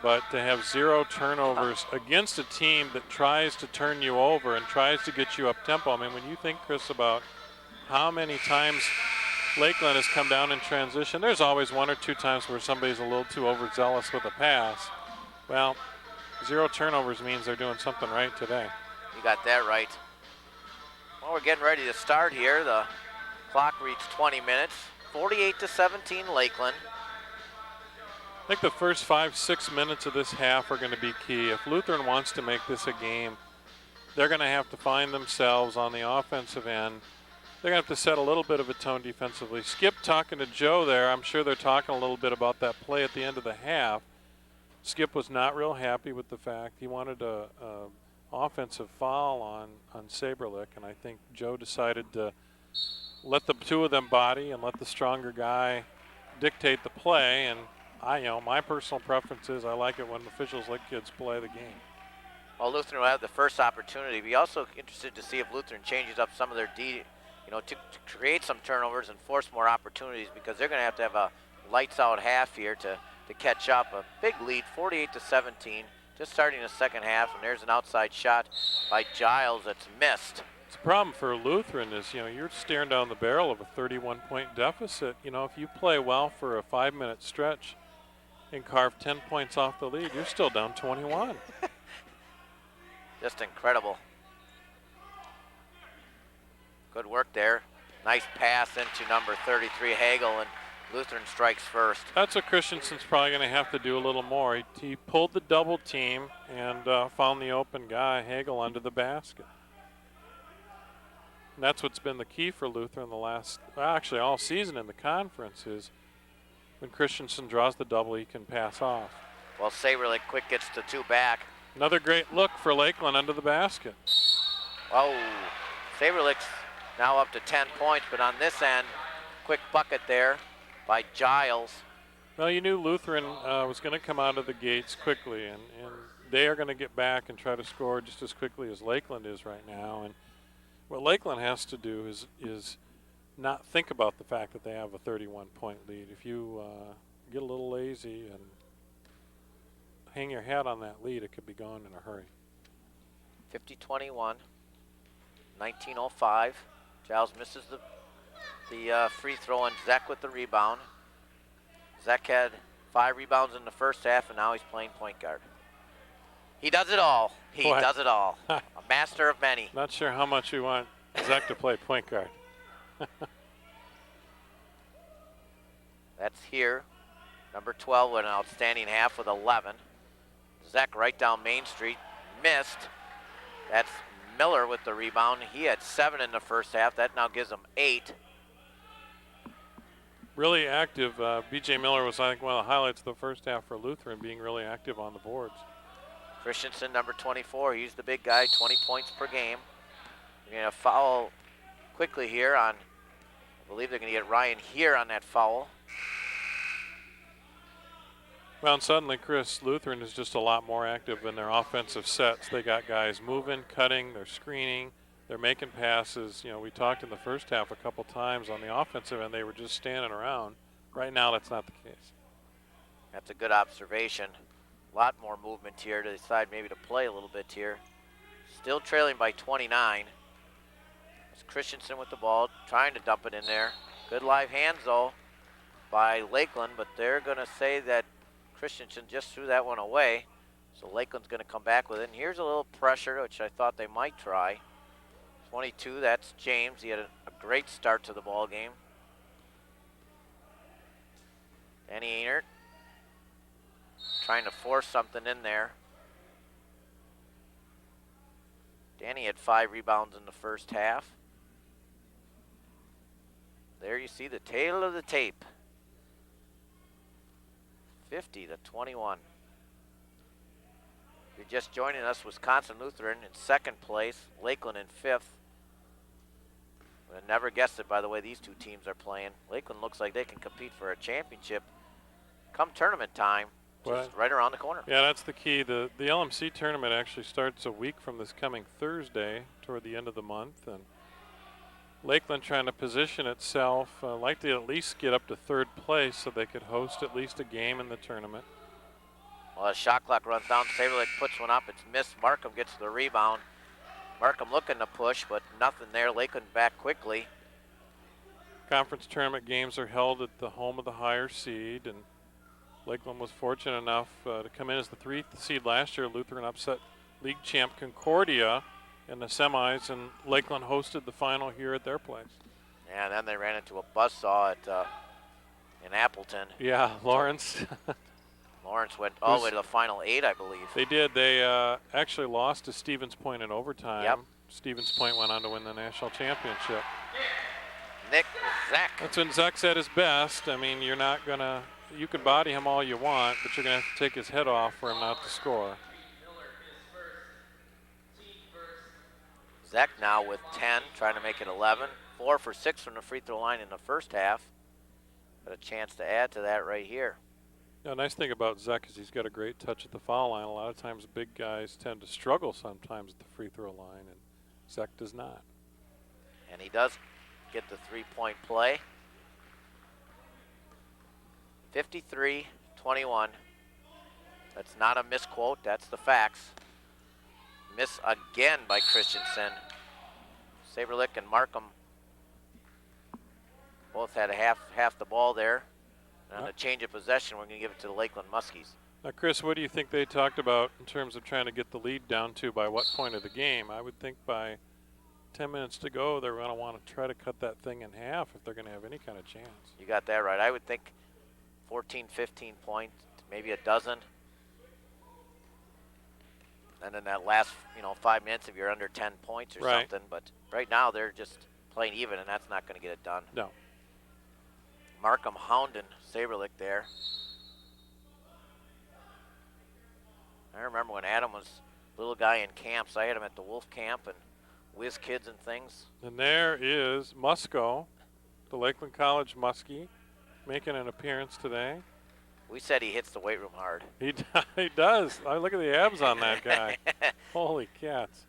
but to have 0 turnovers against a team that tries to turn you over and tries to get you up tempo. I mean, when you think, Chris, about how many times Lakeland has come down in transition, there's always 1 or 2 times where somebody's a little too overzealous with a pass. Well, 0 turnovers means they're doing something right today. You got that right. Well, we're getting ready to start here. The clock reads 20 minutes. 48 to 17 Lakeland. I think the first 5-6 minutes of this half are going to be key. If Lutheran wants to make this a game, they're going to have to find themselves on the offensive end They're going to have to set a little bit of a tone defensively. Skip talking to Joe there. I'm sure they're talking a little bit about that play at the end of the half. Skip was not real happy with the fact he wanted a offensive foul on Saberlick, and I think Joe decided to let the two of them body and let the stronger guy dictate the play. And my personal preference is I like it when officials let kids play the game. Well, Lutheran will have the first opportunity. Be also interested to see if Lutheran changes up some of their to create some turnovers and force more opportunities, because they're going to have a lights-out half here to catch up. A big lead, 48-17, just starting the second half, and there's an outside shot by Giles that's missed. The problem for Lutheran is, you're staring down the barrel of a 31-point deficit. If you play well for a 5-minute stretch and carve 10 points off the lead, you're still down 21. Just incredible. Good work there. Nice pass into number 33, Hagel, and Lutheran strikes first. That's what Christensen's probably going to have to do a little more. He pulled the double team and found the open guy, Hagel, under the basket. And that's what's been the key for Lutheran actually all season in the conference, is when Christensen draws the double, he can pass off. Well, Saberlick quick gets the two back. Another great look for Lakeland under the basket. Oh, Saberlick's now up to 10 points, but on this end, quick bucket there by Giles. Well, you knew Lutheran was going to come out of the gates quickly, and they are going to get back and try to score just as quickly as Lakeland is right now. And what Lakeland has to do is not think about the fact that they have a 31-point lead. If you get a little lazy and hang your hat on that lead, it could be gone in a hurry. 50-21, 19:05. Giles misses the free throw, and Zek with the rebound. Zek had 5 rebounds in the first half, and now he's playing point guard. He does it all. He does it all. A master of many. Not sure how much you want Zek to play point guard. That's here. Number 12 with an outstanding half with 11. Zek right down Main Street, missed. That's Miller with the rebound. He had 7 in the first half. That now gives him 8. Really active. B.J. Miller was, I think, one of the highlights of the first half for Lutheran, being really active on the boards. Christensen, number 24, he's the big guy, 20 points per game. They're going to foul quickly here on, I believe they're going to get Ryan here on that foul. Well, and suddenly, Chris, Lutheran is just a lot more active in their offensive sets. They got guys moving, cutting, they're screening, they're making passes. We talked in the first half a couple times on the offensive end, they were just standing around. Right now, that's not the case. That's a good observation. A lot more movement here to decide maybe to play a little bit here. Still trailing by 29. It's Christensen with the ball, trying to dump it in there. Good live hands, though, by Lakeland, but they're going to say that Christensen just threw that one away. So Lakeland's going to come back with it. And here's a little pressure, which I thought they might try. 22, that's James. He had a great start to the ball game. Danny Einert trying to force something in there. Danny had 5 rebounds in the first half. There you see the tail of the tape. 50-21. If you're just joining us, Wisconsin Lutheran in 2nd place, Lakeland in 5th. I would have never guessed it by the way these two teams are playing. Lakeland looks like they can compete for a championship come tournament time, just right around the corner. Yeah, that's the key. The LMC tournament actually starts a week from this coming Thursday toward the end of the month, and Lakeland trying to position itself, like to at least get up to 3rd place so they could host at least a game in the tournament. Well, as shot clock runs down, Saberlick puts one up. It's missed. Markham gets the rebound. Markham looking to push, but nothing there. Lakeland back quickly. Conference tournament games are held at the home of the higher seed, and Lakeland was fortunate enough to come in as the 3rd seed last year. Lutheran upset league champ Concordia in the semis, and Lakeland hosted the final here at their place. Yeah, and then they ran into a buzzsaw in Appleton. Yeah, Lawrence. Lawrence went all the way to the final 8, I believe. They did. They actually lost to Stevens Point in overtime. Yep. Stevens Point went on to win the national championship. Nick Zek. That's when Zek's at his best. I mean, you're not going to, you can body him all you want, but you're going to have to take his head off for him not to score. Zek now with 10, trying to make it 11. 4 for 6 from the free throw line in the first half. Got a chance to add to that right here. The nice thing about Zek is he's got a great touch at the foul line. A lot of times big guys tend to struggle sometimes at the free throw line, and Zek does not. And he does get the three-point play. 53-21. That's not a misquote, that's the facts. Miss again by Christensen. Saberlick and Markham both had a half the ball there. And on the change of possession, we're going to give it to the Lakeland Muskies. Now, Chris, what do you think they talked about in terms of trying to get the lead down to by what point of the game? I would think by 10 minutes to go, they're going to want to try to cut that thing in half if they're going to have any kind of chance. You got that right. I would think 14, 15 points, maybe a dozen. And then that last, 5 minutes if you're under 10 points or something. But right now they're just playing even, and that's not going to get it done. No. Markham hounding Saberlick there. I remember when Adam was a little guy in camps. I had him at the Wolf Camp and Whiz Kids and things. And there is Musco, the Lakeland College Muskie, making an appearance today. We said he hits the weight room hard. He does. Look at the abs on that guy. Holy cats.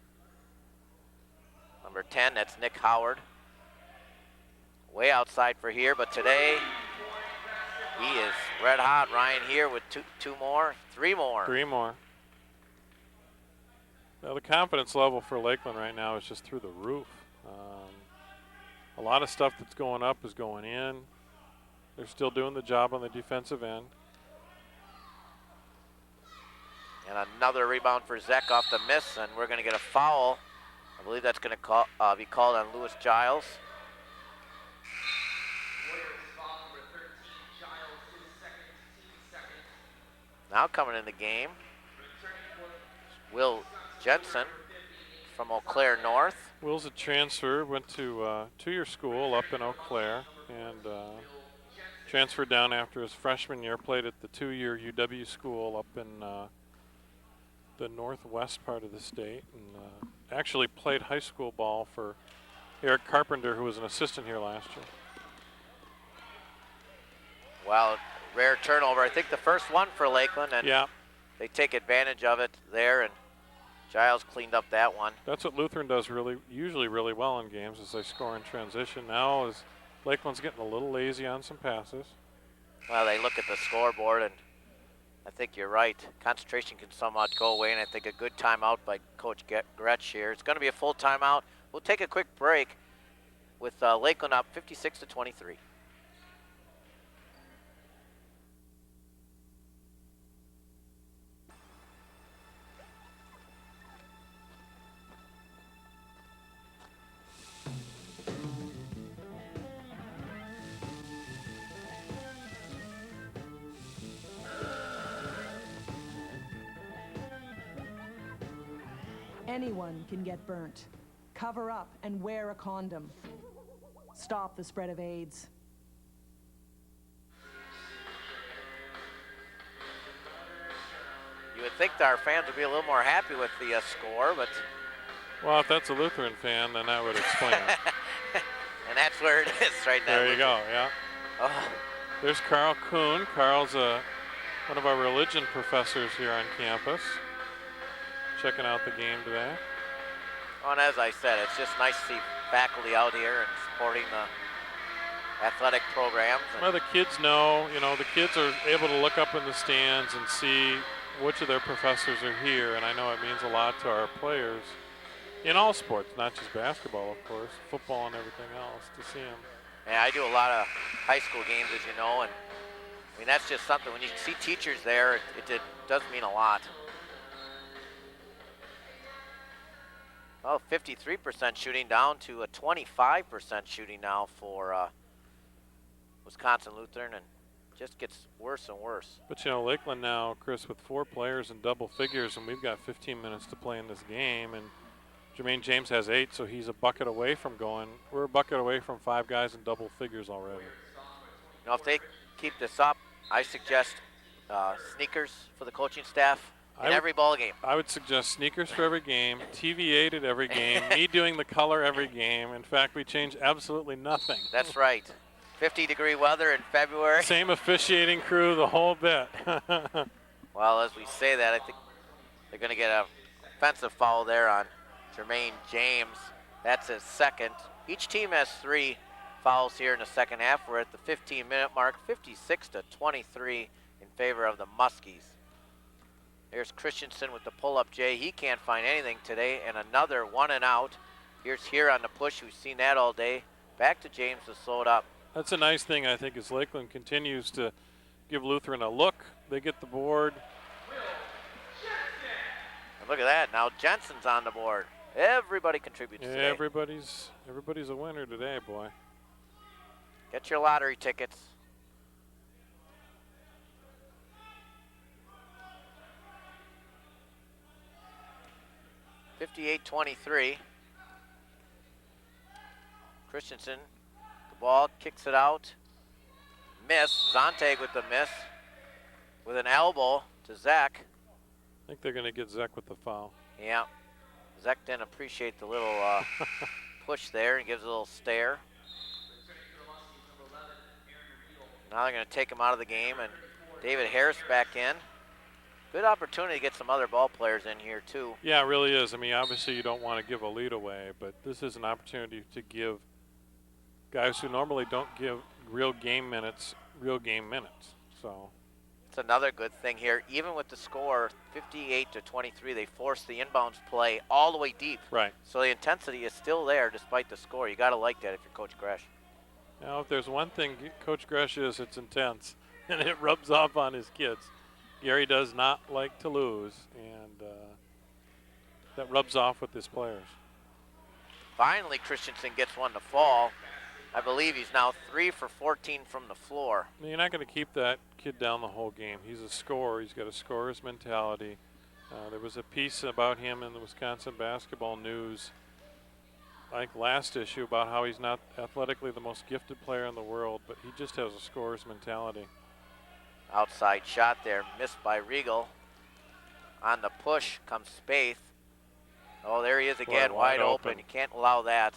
Number 10, that's Nick Howard. Way outside for here, but today he is red hot. Ryan here with three more. Three more. Now, the confidence level for Lakeland right now is just through the roof. A lot of stuff that's going up is going in. They're still doing the job on the defensive end. And another rebound for Zek off the miss, and we're going to get a foul. I believe that's going to be called on Lewis Giles. Now coming in the game, Will Jensen from Eau Claire North. Will's a transfer, went to two-year school up in Eau Claire, and transferred down after his freshman year, played at the two-year UW school up in the northwest part of the state, and actually played high school ball for Eric Carpenter, who was an assistant here last year. Well, rare turnover. I think the first one for Lakeland, and yeah, they take advantage of it there, and Giles cleaned up that one. That's what Lutheran does usually really well in games, is they score in transition. Now as Lakeland's getting a little lazy on some passes. Well, they look at the scoreboard, and I think you're right. Concentration can somewhat go away, and I think a good timeout by Coach Gretsch here. It's going to be a full timeout. We'll take a quick break with Lakeland up 56-23. Anyone can get burnt. Cover up and wear a condom. Stop the spread of AIDS. You would think that our fans would be a little more happy with the score, but... Well, if that's a Lutheran fan, then that would explain it. And that's where it is right now. There you go, yeah. Oh. There's Carl Kuhn. Carl's one of our religion professors here on campus. Checking out the game today. Well, and as I said, it's just nice to see faculty out here and supporting the athletic programs. Well, the kids know, the kids are able to look up in the stands and see which of their professors are here, and I know it means a lot to our players in all sports, not just basketball, of course, football and everything else, to see them. Yeah, I do a lot of high school games, as you know, and I mean, that's just something. When you see teachers there, it does mean a lot. Well, 53% shooting down to a 25% shooting now for Wisconsin Lutheran, and just gets worse and worse. But Lakeland now, Chris, with 4 players in double figures, and we've got 15 minutes to play in this game, and Jermaine James has 8, so he's a bucket away from going. We're a bucket away from 5 guys in double figures already. You know, if they keep this up, I suggest sneakers for the coaching staff in every ball game. I would suggest sneakers for every game, TV 8 at every game, me doing the color every game. In fact, we change absolutely nothing. That's right. 50-degree weather in February. Same officiating crew, the whole bit. Well, as we say that, I think they're going to get an offensive foul there on Jermaine James. That's his second. Each team has 3 fouls here in the second half. We're at the 15-minute mark, 56-23 in favor of the Muskies. There's Christensen with the pull-up J. He can't find anything today, and another 1 and out. Here's here on the push. We've seen that all day. Back to James to slow it up. That's a nice thing, I think, as Lakeland continues to give Lutheran a look. They get the board. And look at that. Now Jensen's on the board. Everybody contributes today. Everybody's a winner today, boy. Get your lottery tickets. (58-23). Christensen, the ball, kicks it out. Miss. Zontag with the miss. With an elbow to Zach. I think they're going to get Zach with the foul. Yeah. Zach didn't appreciate the little push there and gives a little stare. Now they're going to take him out of the game, and David Harris back in. Good opportunity to get some other ball players in here, too. Yeah, it really is. I mean, obviously you don't want to give a lead away, but this is an opportunity to give guys who normally don't give real game minutes. So it's another good thing here. Even with the score, 58-23, they forced the inbounds play all the way deep. Right. So the intensity is still there despite the score. You got to like that if you're Coach Gresh. Now, if there's one thing Coach Gresh is, it's intense, and it rubs off on his kids. Gary does not like to lose, and that rubs off with his players. Finally, Christensen gets one to fall. I believe he's now 3 for 14 from the floor. You're not going to keep that kid down the whole game. He's a scorer. He's got a scorer's mentality. There was a piece about him in the Wisconsin Basketball News, I think last issue, about how he's not athletically the most gifted player in the world, but he just has a scorer's mentality. Outside shot there, missed by Regal. On the push comes Spaeth. Oh, there he is again, wide open. You can't allow that.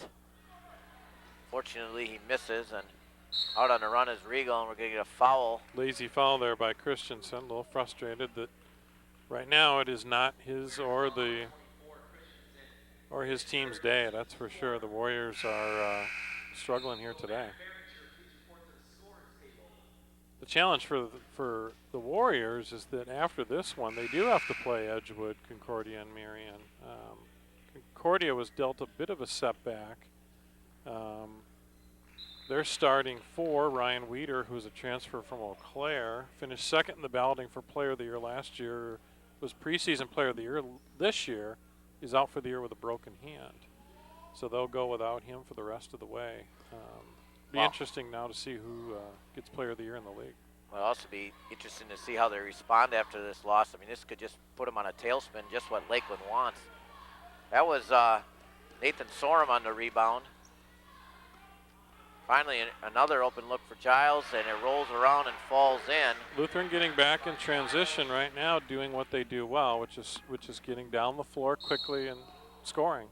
Fortunately, he misses, and out on the run is Regal, and we're going to get a foul. Lazy foul there by Christensen. A little frustrated that right now it is not his or his team's day. That's for sure. The Warriors are struggling here today. The challenge for the Warriors is that after this one, they do have to play Edgewood, Concordia, and Marion. Concordia was dealt a bit of a setback. They're starting 4, Ryan Weeder, who's a transfer from Eau Claire, finished second in the balloting for Player of the Year last year, was preseason Player of the Year this year. He's out for the year with a broken hand. So they'll go without him for the rest of the way. Be interesting now to see who gets Player of the Year in the league. Well, it'll also be interesting to see how they respond after this loss. I mean, this could just put them on a tailspin, just what Lakeland wants. That was Nathan Sorum on the rebound. Finally, another open look for Giles, and it rolls around and falls in. Lutheran getting back in transition right now, doing what they do well, which is getting down the floor quickly and scoring.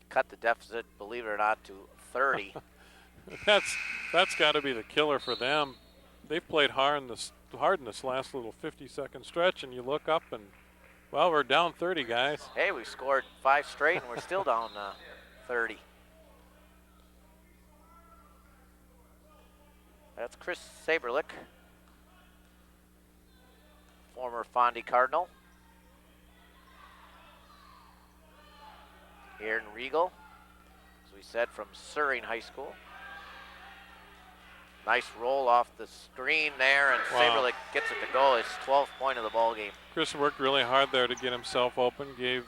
Cut the deficit, believe it or not, to 30. That's got to be the killer for them. They've played hard in this last little 50-second stretch, and you look up and, well, we're down 30, guys. Hey, we scored 5 straight, and we're still down 30. That's Chris Saberlick, former Fondy Cardinal. Aaron Regal, as we said, from Surrey High School. Nice roll off the screen there, and Saberlick gets it to go. His 12th point of the ball game. Chris worked really hard there to get himself open. Gave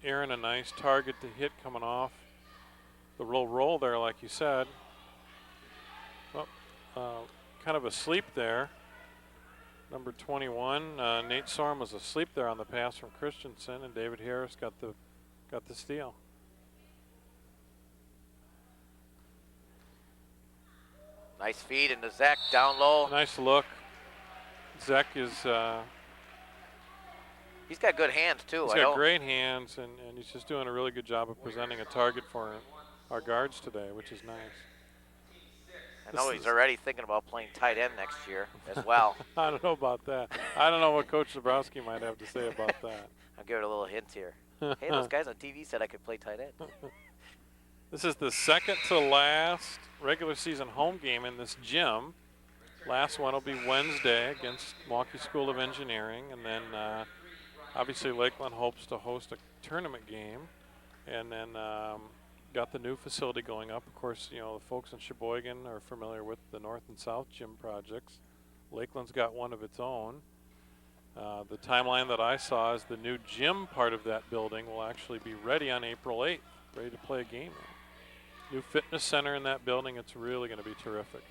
Aaron a nice target to hit coming off the roll there, like you said. Well, kind of asleep there. Number 21, Nate Sorum was asleep there on the pass from Christensen, and David Harris got the got the steal. Nice feed into Zek, down low. Nice look. Zek is... he's got good hands, too. He's got great hands, and he's just doing a really good job of presenting a target for our guards today, which is nice. I know he's already thinking about playing tight end next year as well. I don't know about that. I don't know what Coach Zabrowski might have to say about that. I'll give it a little hint here. Hey, those guys on TV said I could play tight end. This is the second to last regular season home game in this gym. Last one will be Wednesday against Milwaukee School of Engineering, and then obviously Lakeland hopes to host a tournament game, and then got the new facility going up. Of course, you know, the folks in Sheboygan are familiar with the North and South gym projects. Lakeland's got one of its own. The timeline that I saw is the new gym part of that building will actually be ready on April 8th, ready to play a game in. New fitness center in that building. It's really going to be terrific.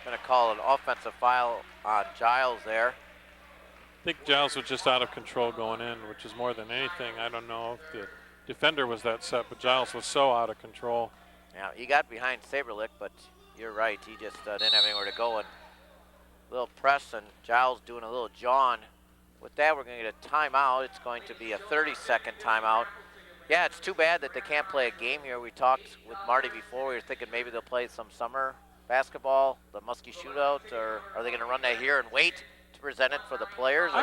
Going to call an offensive foul on Giles there. I think Giles was just out of control going in, which is more than anything. I don't know if the defender was that set, but Giles was so out of control. Yeah, he got behind Saberlick, but you're right. He just didn't have anywhere to go. And a little press, and Giles doing a little John. With that, we're going to get a timeout. It's going to be a 30-second timeout. Yeah, it's too bad that they can't play a game here. We talked with Marty before. We were thinking maybe they'll play some summer basketball, the Muskie Shootout, or are they going to run that here and wait to present it for the players?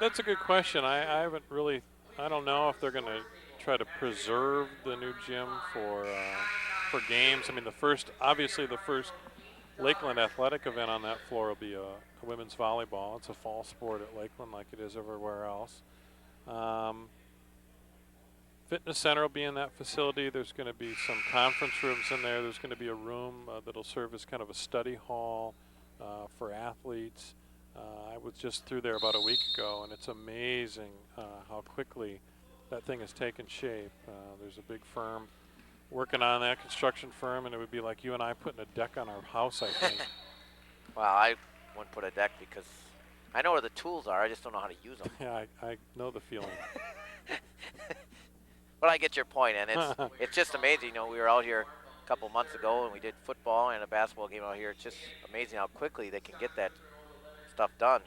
That's a good question. I haven't really, I don't know if they're going to try to preserve the new gym for games. I mean, obviously the first Lakeland athletic event on that floor will be a women's volleyball. It's a fall sport at Lakeland like it is everywhere else. Fitness center will be in that facility. There's going to be some conference rooms in there. There's going to be a room that'll serve as kind of a study hall for athletes. I was just through there about a week ago, and it's amazing how quickly that thing has taken shape. There's a big firm working on that, construction firm, and it would be like you and I putting a deck on our house, I think. Well, I wouldn't put a deck because I know where the tools are. I just don't know how to use them. Yeah, I know the feeling. But I get your point, and it's just amazing. You know, we were out here a couple months ago, and we did football and a basketball game out here. It's just amazing how quickly they can get that stuff done.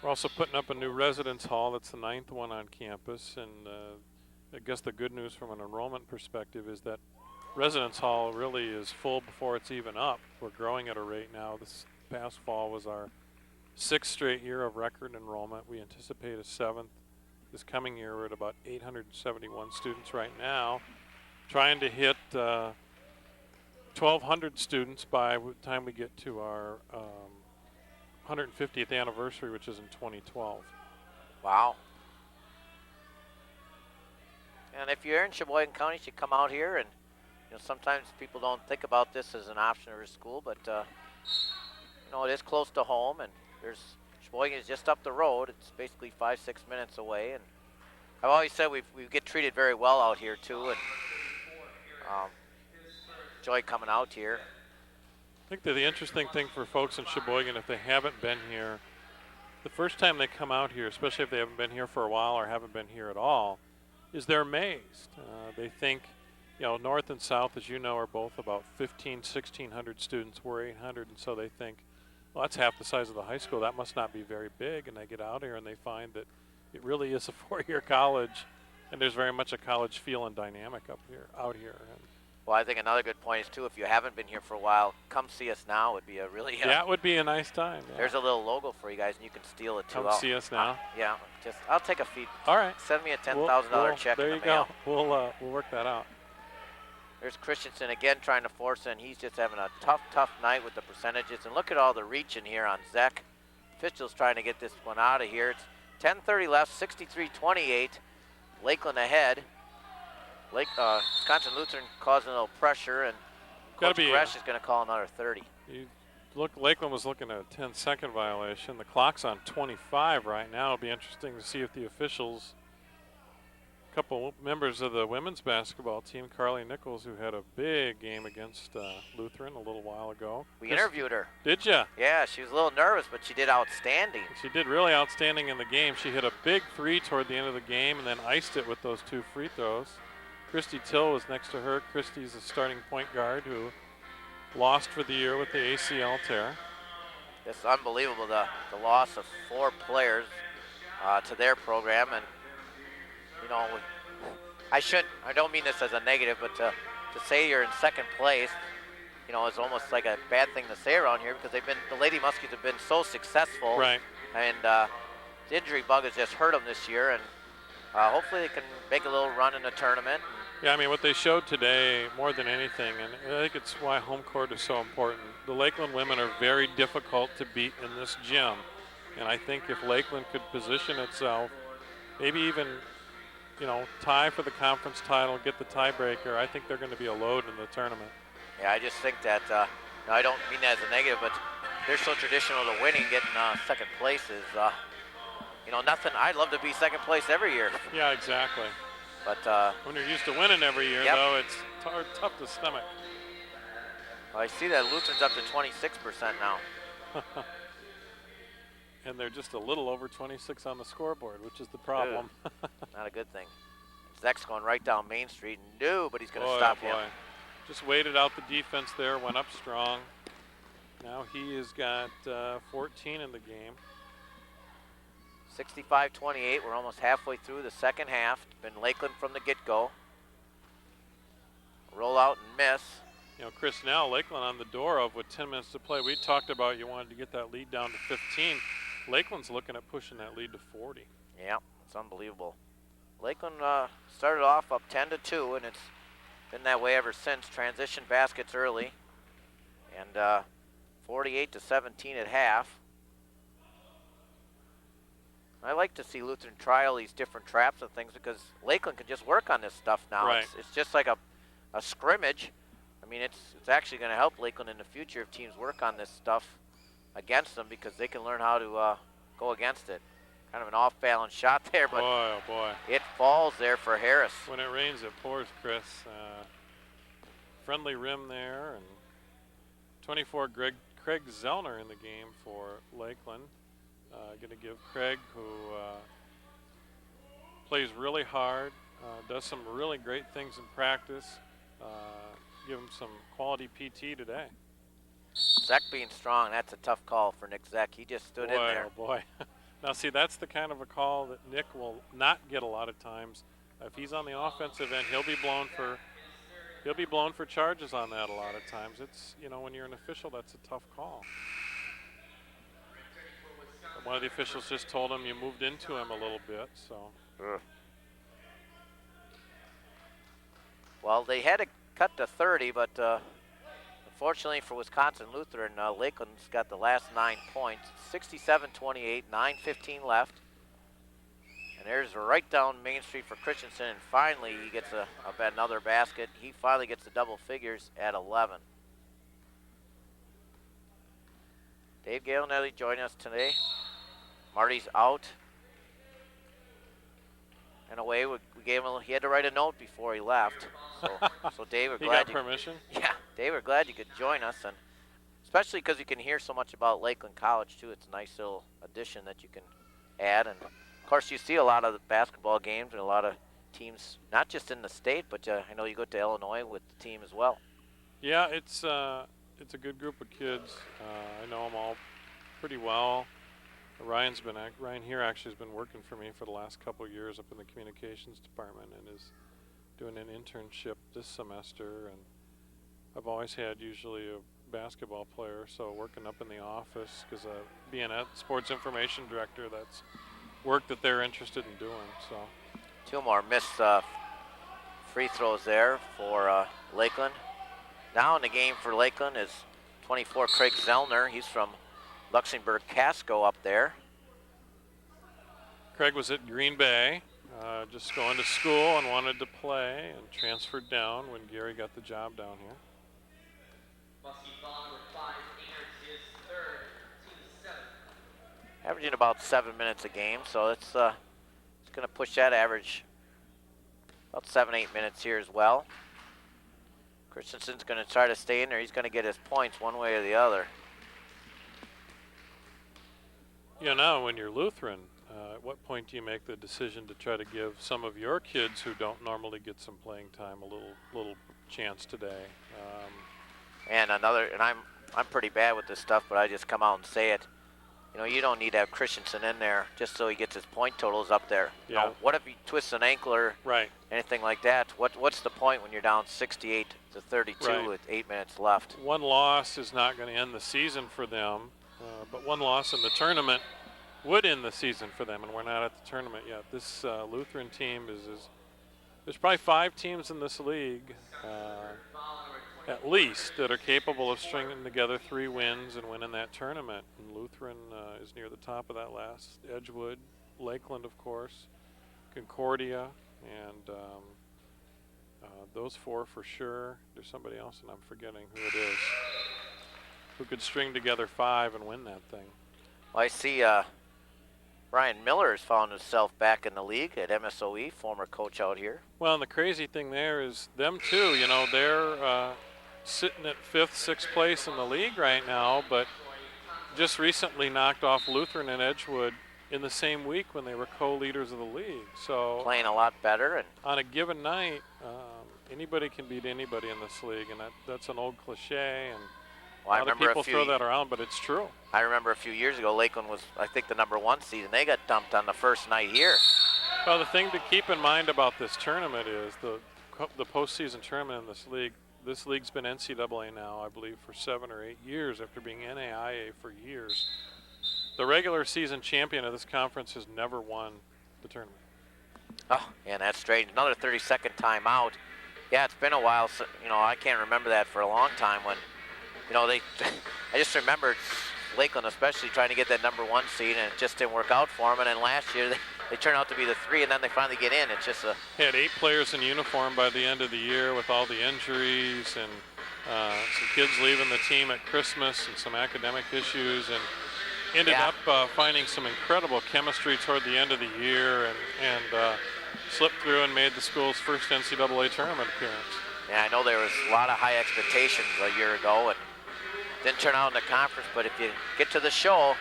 We're also putting up a new residence hall. That's the 9th one on campus, and I guess the good news from an enrollment perspective is that residence hall really is full before it's even up. We're growing at a rate now. This past fall was our 6th straight year of record enrollment. We anticipate a 7th. This coming year, we're at about 871 students right now, trying to hit 1,200 students by the time we get to our 150th anniversary, which is in 2012. Wow. And if you're in Sheboygan County, you should come out here. And you know, sometimes people don't think about this as an option or a school, but you know, it is close to home, and Sheboygan is just up the road. It's basically 5-6 minutes away, and I've always said we get treated very well out here too, and enjoy coming out here. I think that the interesting thing for folks in Sheboygan, if they haven't been here, the first time they come out here, especially if they haven't been here for a while or haven't been here at all, is they're amazed. They think, you know, North and South, as you know, are both about 1,600 students. We're 800, and so they think, well, that's half the size of the high school. That must not be very big. And they get out here and they find that it really is a 4-year college, and there's very much a college feel and dynamic out here. And well, I think another good point is too, if you haven't been here for a while, come see us now. Would be a really yeah, it would be a nice time. Yeah. There's a little logo for you guys, and you can steal it too. Come see us now. Yeah, I'll take a fee. All right. Send me a $10,000 check. There in you the mail. go. We'll work that out. There's Christensen again trying to force in. He's just having a tough night with the percentages. And look at all the reach in here on Zek. Fischel's trying to get this one out of here. It's 10:30 left, 63-28. Lakeland ahead. Wisconsin Lutheran causing a little pressure, and Coach Gresh is going to call another 30. Lakeland was looking at a 10-second violation. The clock's on 25 right now. It'll be interesting to see if the officials couple members of the women's basketball team, Carly Nichols, who had a big game against Lutheran a little while ago. We interviewed her. Did ya? Yeah, she was a little nervous, but she did outstanding. She did really outstanding in the game. She hit a big 3 toward the end of the game and then iced it with those 2 free throws. Christy Till was next to her. Christy's a starting point guard who lost for the year with the ACL tear. It's unbelievable, the loss of 4 players to their program. And, you know, I don't mean this as a negative, but to say you're in second place, you know, is almost like a bad thing to say around here because the Lady Muskies have been so successful. Right. And the injury bug has just hurt them this year. And hopefully they can make a little run in the tournament. Yeah, I mean, what they showed today, more than anything, and I think it's why home court is so important. The Lakeland women are very difficult to beat in this gym. And I think if Lakeland could position itself, maybe even, you know, tie for the conference title, get the tiebreaker, I think they're going to be a load in the tournament. Yeah, I just think that, I don't mean that as a negative, but they're so traditional to winning, getting second place is, you know, nothing. I'd love to be second place every year. Yeah, exactly. But when you're used to winning every year, though, it's tough to stomach. I see that Lutheran's up to 26% now. And they're just a little over 26 on the scoreboard, which is the problem. Not a good thing. Zach's going right down Main Street. Nobody's going to stop him. Just waited out the defense there, went up strong. Now he has got 14 in the game. 65-28. We're almost halfway through the second half. It's been Lakeland from the get-go. Roll out and miss. You know, Chris, now Lakeland on the door of with 10 minutes to play. We talked about you wanted to get that lead down to 15. Lakeland's looking at pushing that lead to 40. Yeah, it's unbelievable. Lakeland started off up 10-2, and it's been that way ever since. Transition baskets early, and 48-17 at half. I like to see Lutheran try all these different traps and things because Lakeland can just work on this stuff now. Right. It's just like a scrimmage. I mean, it's actually going to help Lakeland in the future if teams work on this stuff against them because they can learn how to go against it. Kind of an off-balance shot there, but boy, oh boy. It falls there for Harris. When it rains, it pours, Chris. Friendly rim there, and 24 Craig Zellner in the game for Lakeland. Going to give Craig, who plays really hard, does some really great things in practice, give him some quality PT today. Zek being strong, that's a tough call for Nick Zek. He just stood in there. Oh boy. Now see, that's the kind of a call that Nick will not get a lot of times. If he's on the offensive end, he'll be blown for charges on that a lot of times. It's, you know, when you're an official, that's a tough call. One of the officials just told him you moved into him a little bit, so. Well, they had to cut to 30, but unfortunately for Wisconsin Lutheran, Lakeland's got the last 9 points. 67-28, 9:15 left. And there's right down Main Street for Christensen, and finally he gets another basket. He finally gets the double figures at 11. Dave Galinelli joining us today. Marty's out. And away, we gave him. He had to write a note before he left. So Dave, we're glad you got permission. Yeah, Dave, we're glad you could join us, and especially because you can hear so much about Lakeland College too. It's a nice little addition that you can add, and of course you see a lot of the basketball games and a lot of teams, not just in the state, but I know you go to Illinois with the team as well. Yeah, it's a good group of kids. I know them all pretty well. Ryan here actually has been working for me for the last couple of years up in the communications department and is doing an internship this semester. And I've always had usually a basketball player, so working up in the office because being a sports information director, that's work that they're interested in doing. So 2 more missed free throws there for Lakeland. Now in the game for Lakeland is 24 Craig Zellner. He's from Luxembourg Casco up there. Craig was at Green Bay, just going to school and wanted to play, and transferred down when Gary got the job down here. Averaging about 7 minutes a game, so it's going to push that average About 7-8 minutes here as well. Christensen's going to try to stay in there. He's going to get his points one way or the other. You know, when you're Lutheran, at what point do you make the decision to try to give some of your kids who don't normally get some playing time a little chance today? And I'm pretty bad with this stuff, but I just come out and say it. You know, you don't need to have Christensen in there just so he gets his point totals up there. Yeah. You know, what if he twists an ankle or anything like that? What's the point when you're down 68 to 32 with 8 minutes left? One loss is not going to end the season for them, but one loss in the tournament would end the season for them, and we're not at the tournament yet. This Lutheran team there's probably 5 teams in this league, at least, that are capable of stringing together 3 wins and winning that tournament. And Lutheran is near the top of that last. Edgewood, Lakeland, of course, Concordia, and those 4 for sure. There's somebody else, and I'm forgetting who it is, who could string together 5 and win that thing. Well, I see Brian Miller has found himself back in the league at MSOE, former coach out here. Well, and the crazy thing there is them too, you know, they're sitting at 5th, 6th place in the league right now, but just recently knocked off Lutheran and Edgewood in the same week when they were co-leaders of the league. So playing a lot better, and on a given night, anybody can beat anybody in this league, and that's an old cliche, and a lot of people throw that around, but it's true. I remember a few years ago, Lakeland was, I think, the #1 seed, and they got dumped on the first night here. Well, the thing to keep in mind about this tournament is the postseason tournament in this league. This league's been NCAA now, I believe, for 7 or 8 years after being NAIA for years. The regular season champion of this conference has never won the tournament. Oh, and that's strange. Another 30-second timeout. Yeah, it's been a while. So, you know, I can't remember that for a long time when, you know, I just remember Lakeland especially trying to get that #1 seed, and it just didn't work out for them. And then last year, they turned out to be the 3, and then they finally get in. It's just a... They had 8 players in uniform by the end of the year with all the injuries and some kids leaving the team at Christmas and some academic issues, and ended up finding some incredible chemistry toward the end of the year, and slipped through and made the school's first NCAA tournament appearance. Yeah, I know there was a lot of high expectations a year ago, and didn't turn out in the conference, but if you get to the show,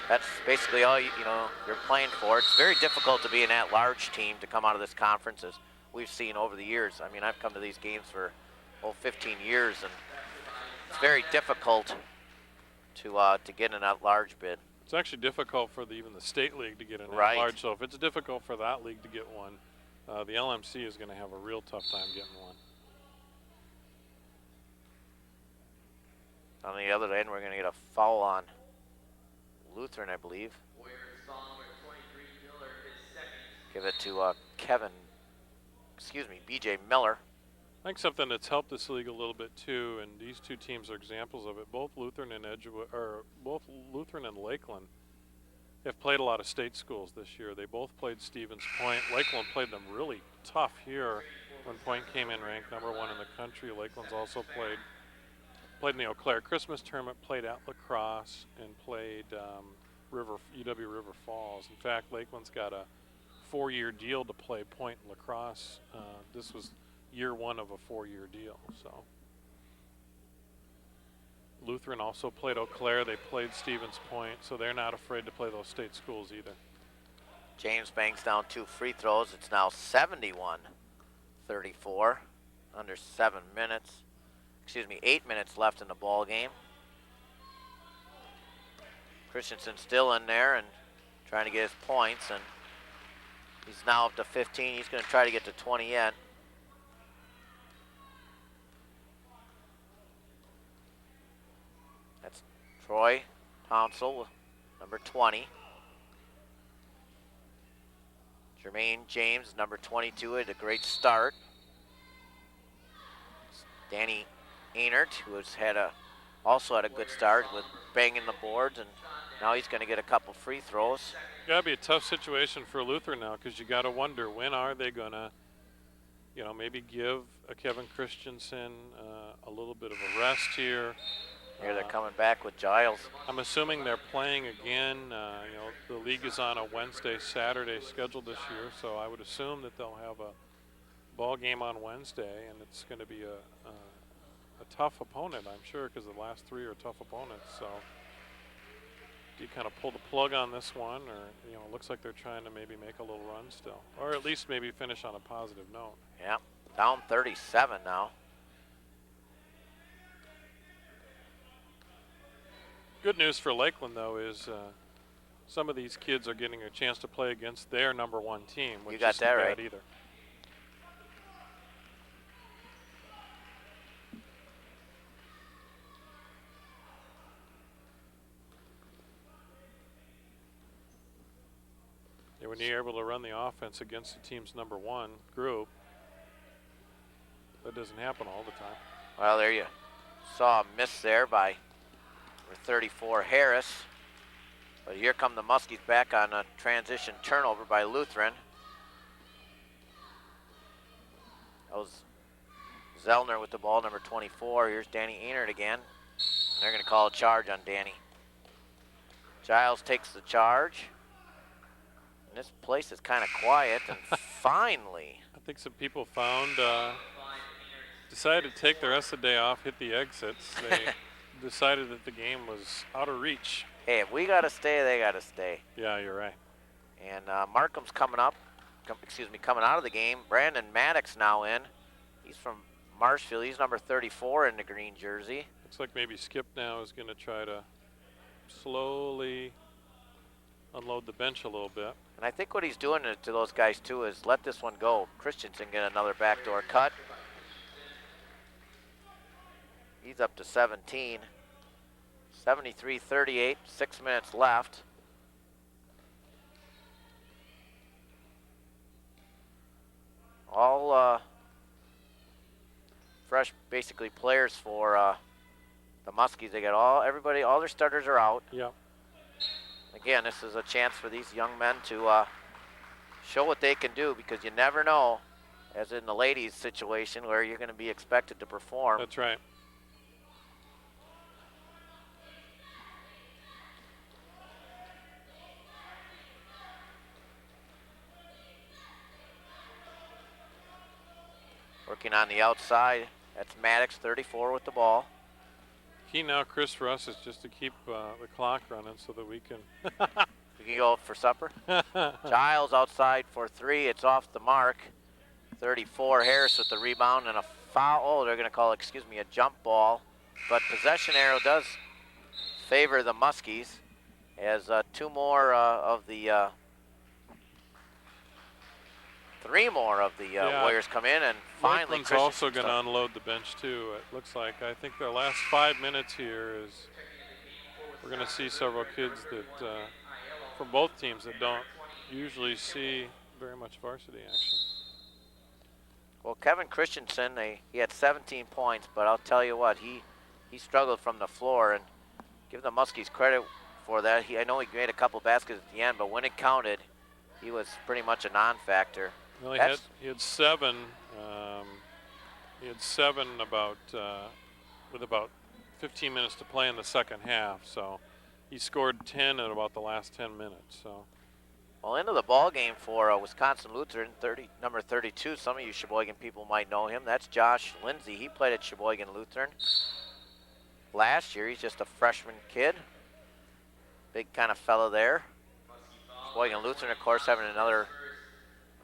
that's basically all you're playing for. It's very difficult to be an at-large team to come out of this conference, as we've seen over the years. I mean, I've come to these games for 15 years, and it's very difficult to get an at-large bid. It's actually difficult for even the state league to get an at-large. So if it's difficult for that league to get one, the LMC is going to have a real tough time getting one. On the other end, we're going to get a foul on Lutheran, I believe. Give it to BJ Miller. I think something that's helped this league a little bit too, and these 2 teams are examples of it. Both Lutheran and both Lutheran and Lakeland have played a lot of state schools this year. They both played Stevens Point. Lakeland played them really tough here when Point came in ranked #1 in the country. Lakeland's also played in the Eau Claire Christmas tournament, played at La Crosse, and played UW River Falls. In fact, Lakeland's got a 4-year deal to play Point and La Crosse. This was year 1 of a 4-year deal. So Lutheran also played Eau Claire. They played Stevens Point, so they're not afraid to play those state schools either. James banks down 2 free throws. It's now 71-34, under 8 minutes left in the ball game. Christensen still in there and trying to get his points, and he's now up to 15. He's going to try to get to 20 yet. That's Troy Townsell, number 20. Jermaine James, number 22, had a great start. Danny Einert, who has also had a good start with banging the boards, and now he's going to get a couple free throws. Got to be a tough situation for Lutheran now, because you got to wonder, when are they going to, maybe give a Kevin Christensen a little bit of a rest here. Here they're coming back with Giles. I'm assuming they're playing again. The league is on a Wednesday, Saturday schedule this year, so I would assume that they'll have ball game on Wednesday, and it's going to be a tough opponent, I'm sure, because the last 3 are tough opponents. So do you kind of pull the plug on this one, or it looks like they're trying to maybe make a little run still, or at least maybe finish on a positive note? Yeah, down 37 now. Good news for Lakeland, though, is some of these kids are getting a chance to play against their #1 team, which you got isn't that bad right either. Yeah, when you're able to run the offense against the team's #1 group, that doesn't happen all the time. Well, there you saw a miss there by number 34 Harris. But here come the Muskies back on a transition turnover by Lutheran. That was Zellner with the ball, number 24. Here's Danny Einert again. And they're going to call a charge on Danny. Giles takes the charge. And this place is kind of quiet, and finally. I think some people decided to take the rest of the day off, hit the exits. They decided that the game was out of reach. Hey, if we got to stay, they got to stay. Yeah, you're right. And Markham's coming up, coming out of the game. Brandon Maddox now in. He's from Marshfield. He's number 34 in the green jersey. Looks like maybe Skip now is going to try to slowly unload the bench a little bit. And I think what he's doing to those guys, too, is let this one go. Christensen get another backdoor cut. He's up to 17. 73-38, 6 minutes left. All fresh, basically, players for the Muskies. They got all their starters are out. Yep. Again, this is a chance for these young men to show what they can do, because you never know, as in the ladies' situation, where you're going to be expected to perform. That's right. Working on the outside, that's Maddox, 34 with the ball. Key now, Chris, for us is just to keep the clock running so that we can... We can go for supper. Giles outside for 3, it's off the mark. 34, Harris with the rebound and a foul. Oh, they're gonna call, a jump ball. But possession arrow does favor the Muskies, as 2 more of the... 3 more of the Warriors come in, and finally Lakeland's also going to unload the bench too, it looks like. I think their last 5 minutes here is we're going to see several kids that from both teams that don't usually see very much varsity action. Well, Kevin Christensen, he had 17 points, but I'll tell you what, he struggled from the floor, and give the Muskies credit for that. I know he made a couple baskets at the end, but when it counted, he was pretty much a non-factor. Well, he had 7. He had 7 with about 15 minutes to play in the second half. So he scored 10 in about the last 10 minutes. So. Well, into the ball game for Wisconsin Lutheran, number 32. Some of you Sheboygan people might know him. That's Josh Lindsay. He played at Sheboygan Lutheran last year. He's just a freshman kid. Big kind of fella there. Sheboygan Lutheran, of course, having another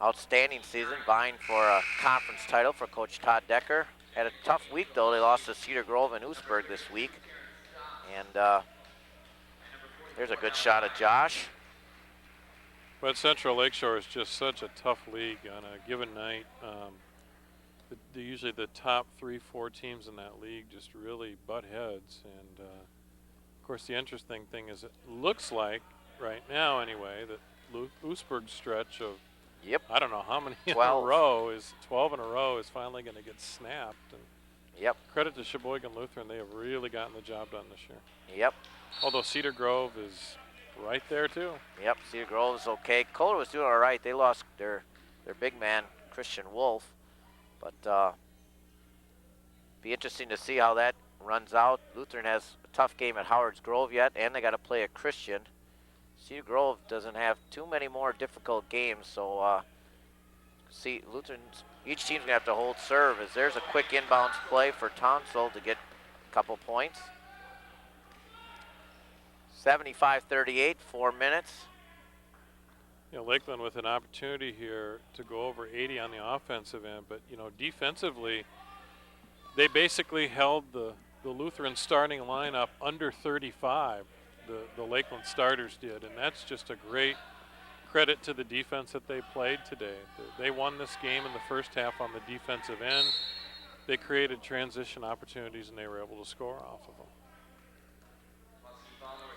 outstanding season, vying for a conference title for Coach Todd Decker. Had a tough week, though. They lost to Cedar Grove and Oostburg this week. And there's a good shot at Josh. But Central Lakeshore is just such a tough league on a given night. Usually the top 3-4 teams in that league just really butt heads. And, of course, the interesting thing is it looks like, right now anyway, that Oostburg's stretch of I don't know how many 12. in a row is 12 in a row is finally going to get snapped. And credit to Sheboygan Lutheran, they have really gotten the job done this year. Yep. Although Cedar Grove is right there too. Yep, Cedar Grove is okay. Kohler was doing all right. They lost their big man, Christian Wolf. But be interesting to see how that runs out. Lutheran has a tough game at Howard's Grove yet, and they got to play a Christian. Cedar Grove doesn't have too many more difficult games, so See, Lutheran's, each team's gonna have to hold serve as there's a quick inbounds play for Tonsel to get a couple points. 75-38, 4 minutes. You know, Lakeland with an opportunity here to go over 80 on the offensive end, but you know, defensively, they basically held the Lutheran starting lineup under 35. The Lakeland starters did, and that's just a great credit to the defense that they played today. They won this game in the first half on the defensive end. They created transition opportunities, and they were able to score off of them.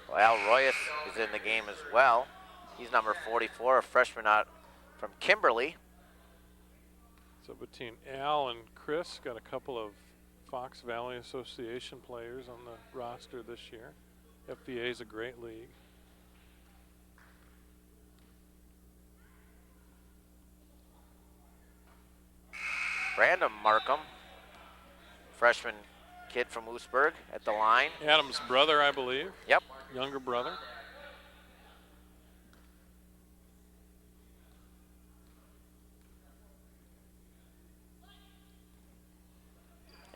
Well, Al Royas is in the game as well. He's number 44, a freshman out from Kimberly. So between Al and Chris, got a couple of Fox Valley Association players on the roster this year. FVA is a great league. Brandon Markham, freshman kid from Oostburg at the line. Adam's brother, I believe. Yep. Younger brother.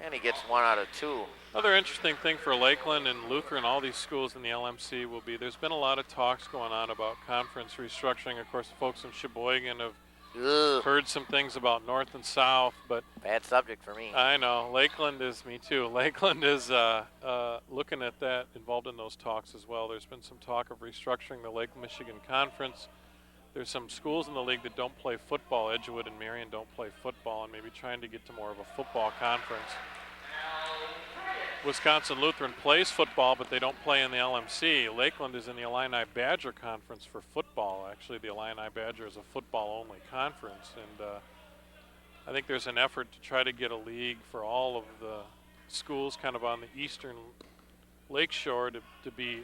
And he gets 1 out of 2. Another interesting thing for Lakeland and Lutheran, all these schools in the LMC will be, there's been a lot of talks going on about conference restructuring. Of course, the folks in Sheboygan have heard some things about North and South, but bad subject for me. I know. Lakeland is, me too. Lakeland is looking at that, involved in those talks as well. There's been some talk of restructuring the Lake Michigan Conference. There's some schools in the league that don't play football. Edgewood and Marion don't play football, and maybe trying to get to more of a football conference. Wisconsin Lutheran plays football, but they don't play in the LMC. Lakeland is in the Illini Badger Conference for football. Actually, the Illini Badger is a football-only conference, and I think there's an effort to try to get a league for all of the schools kind of on the eastern lakeshore to be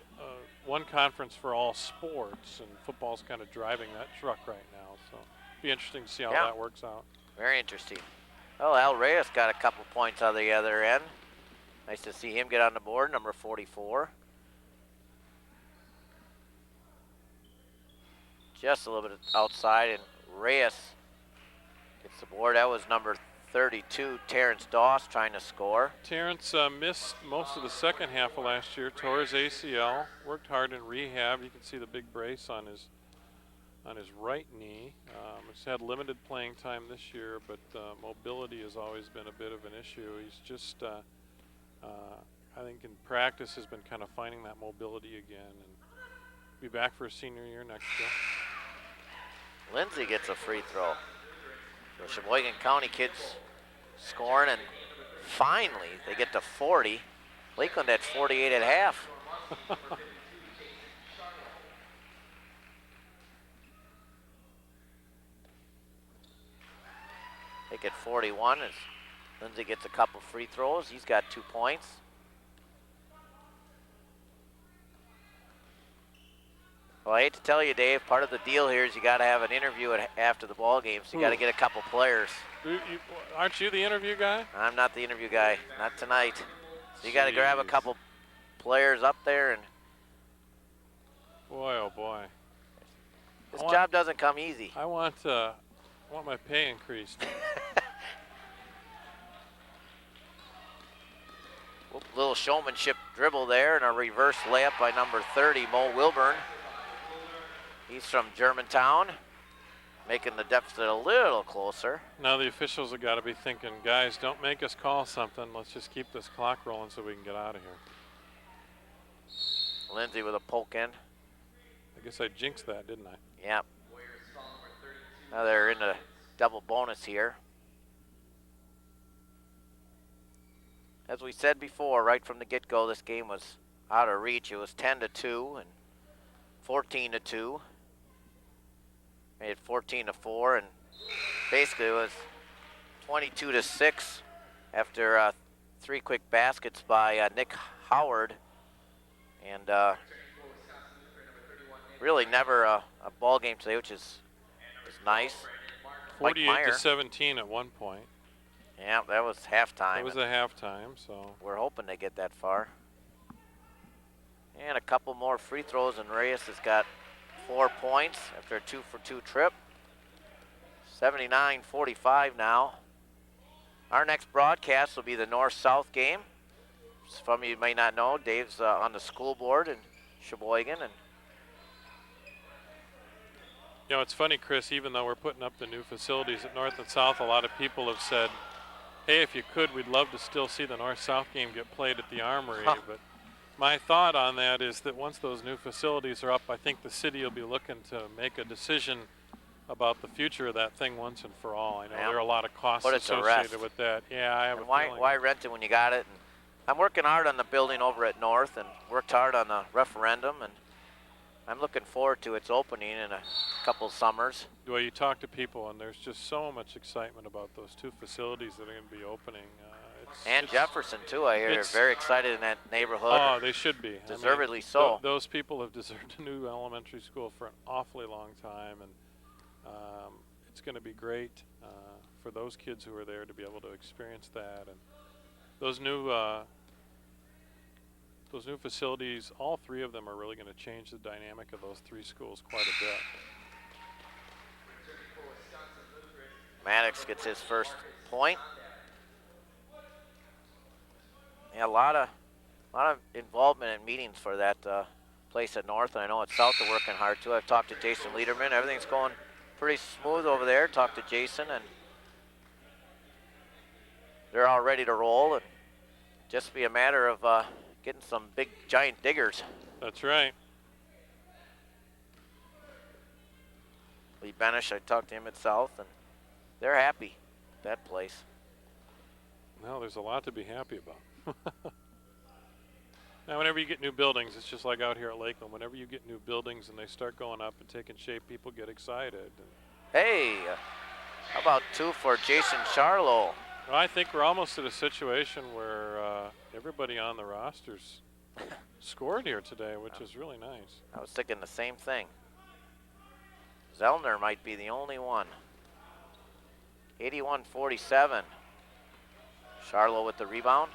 one conference for all sports, and football's kind of driving that truck right now. So it'll be interesting to see how that works out. Very interesting. Well, Al Reyes got a couple points on the other end. Nice to see him get on the board, number 44. Just a little bit outside, and Reyes gets the board. That was number 32, Terrence Doss, trying to score. Terrence missed most of the second half of last year, tore his ACL, worked hard in rehab. You can see the big brace on his right knee. He's had limited playing time this year, but mobility has always been a bit of an issue. He's just, I think in practice has been kind of finding that mobility again, and be back for his senior year next year. Lindsay gets a free throw. The Sheboygan County kids scoring, and finally they get to 40. Lakeland at 48 at half. They get 41 as Lindsay gets a couple free throws. He's got 2 points. Well, I hate to tell you, Dave, part of the deal here is you got to have an interview after the ball game, so you got to get a couple players. Aren't you the interview guy? I'm not the interview guy, not tonight. So you got to grab a couple players up there, and boy, oh boy, this job doesn't come easy. I want my pay increased. Little showmanship dribble there, and a reverse layup by number 30, Mo Wilburn. He's from Germantown, making the deficit a little closer. Now the officials have got to be thinking, guys, don't make us call something. Let's just keep this clock rolling so we can get out of here. Lindsay with a poke in. I guess I jinxed that, didn't I? Yep. Now they're in the double bonus here. As we said before, right from the get-go, this game was out of reach. It was 10-2 and 14-2. Made it 14-4, and basically it was 22-6 after 3 quick baskets by Nick Howard, and really never a ball game today, which is nice. 48-17 at one point. Yeah, that was halftime. It was a halftime, so we're hoping they get that far. And a couple more free throws, and Reyes has got 4 points after a 2-for-2 trip. 79-45 now. Our next broadcast will be the North-South game. Some of you may not know, Dave's on the school board in Sheboygan. And you know, it's funny, Chris, even though we're putting up the new facilities at North and South, a lot of people have said, hey, if you could, we'd love to still see the North-South game get played at the Armory. But my thought on that is that once those new facilities are up, I think the city will be looking to make a decision about the future of that thing once and for all. I know there are a lot of costs associated with that. Yeah, I have a feeling. Why rent it when you got it? And I'm working hard on the building over at North and worked hard on the referendum, and I'm looking forward to its opening in a couple summers. Well, you talk to people, and there's just so much excitement about those two facilities that are going to be opening. And Jefferson, too, I hear. They're very excited in that neighborhood. Oh, they should be. Deservedly so. Those people have deserved a new elementary school for an awfully long time, and it's going to be great for those kids who are there to be able to experience that. And those new facilities, all three of them are really going to change the dynamic of those three schools quite a bit. Maddox gets his first point. Yeah, a lot of involvement in meetings for that place at North, and I know at South they're working hard too. I've talked to Jason Lederman. Everything's going pretty smooth over there. Talked to Jason, and they're all ready to roll. And just be a matter of getting some big giant diggers. That's right. Lee Benish, I talked to him at South, and they're happy, that place. No, there's a lot to be happy about. Now, whenever you get new buildings, it's just like out here at Lakeland. Whenever you get new buildings and they start going up and taking shape, people get excited. Hey, how about two for Jason Charlo? Well, I think we're almost at a situation where everybody on the roster's scored here today, which is really nice. I was thinking the same thing. Zellner might be the only one. 81-47. Charlo with the rebound.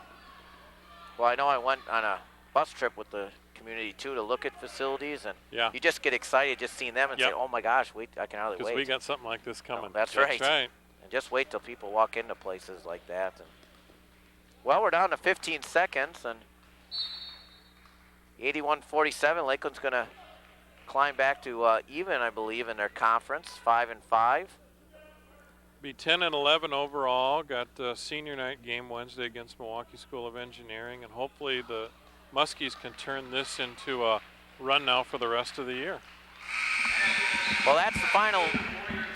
Well, I know I went on a bus trip with the community too to look at facilities, and you just get excited just seeing them and say, "Oh my gosh, wait! I can hardly wait." Because we got something like this coming. That's right. And just wait till people walk into places like that. And well, we're down to 15 seconds, and 81-47. Lakeland's going to climb back to even, I believe, in their conference, 5-5. Be 10-11 overall. Got senior night game Wednesday against Milwaukee School of Engineering, and hopefully the Muskies can turn this into a run now for the rest of the year. Well, that's the final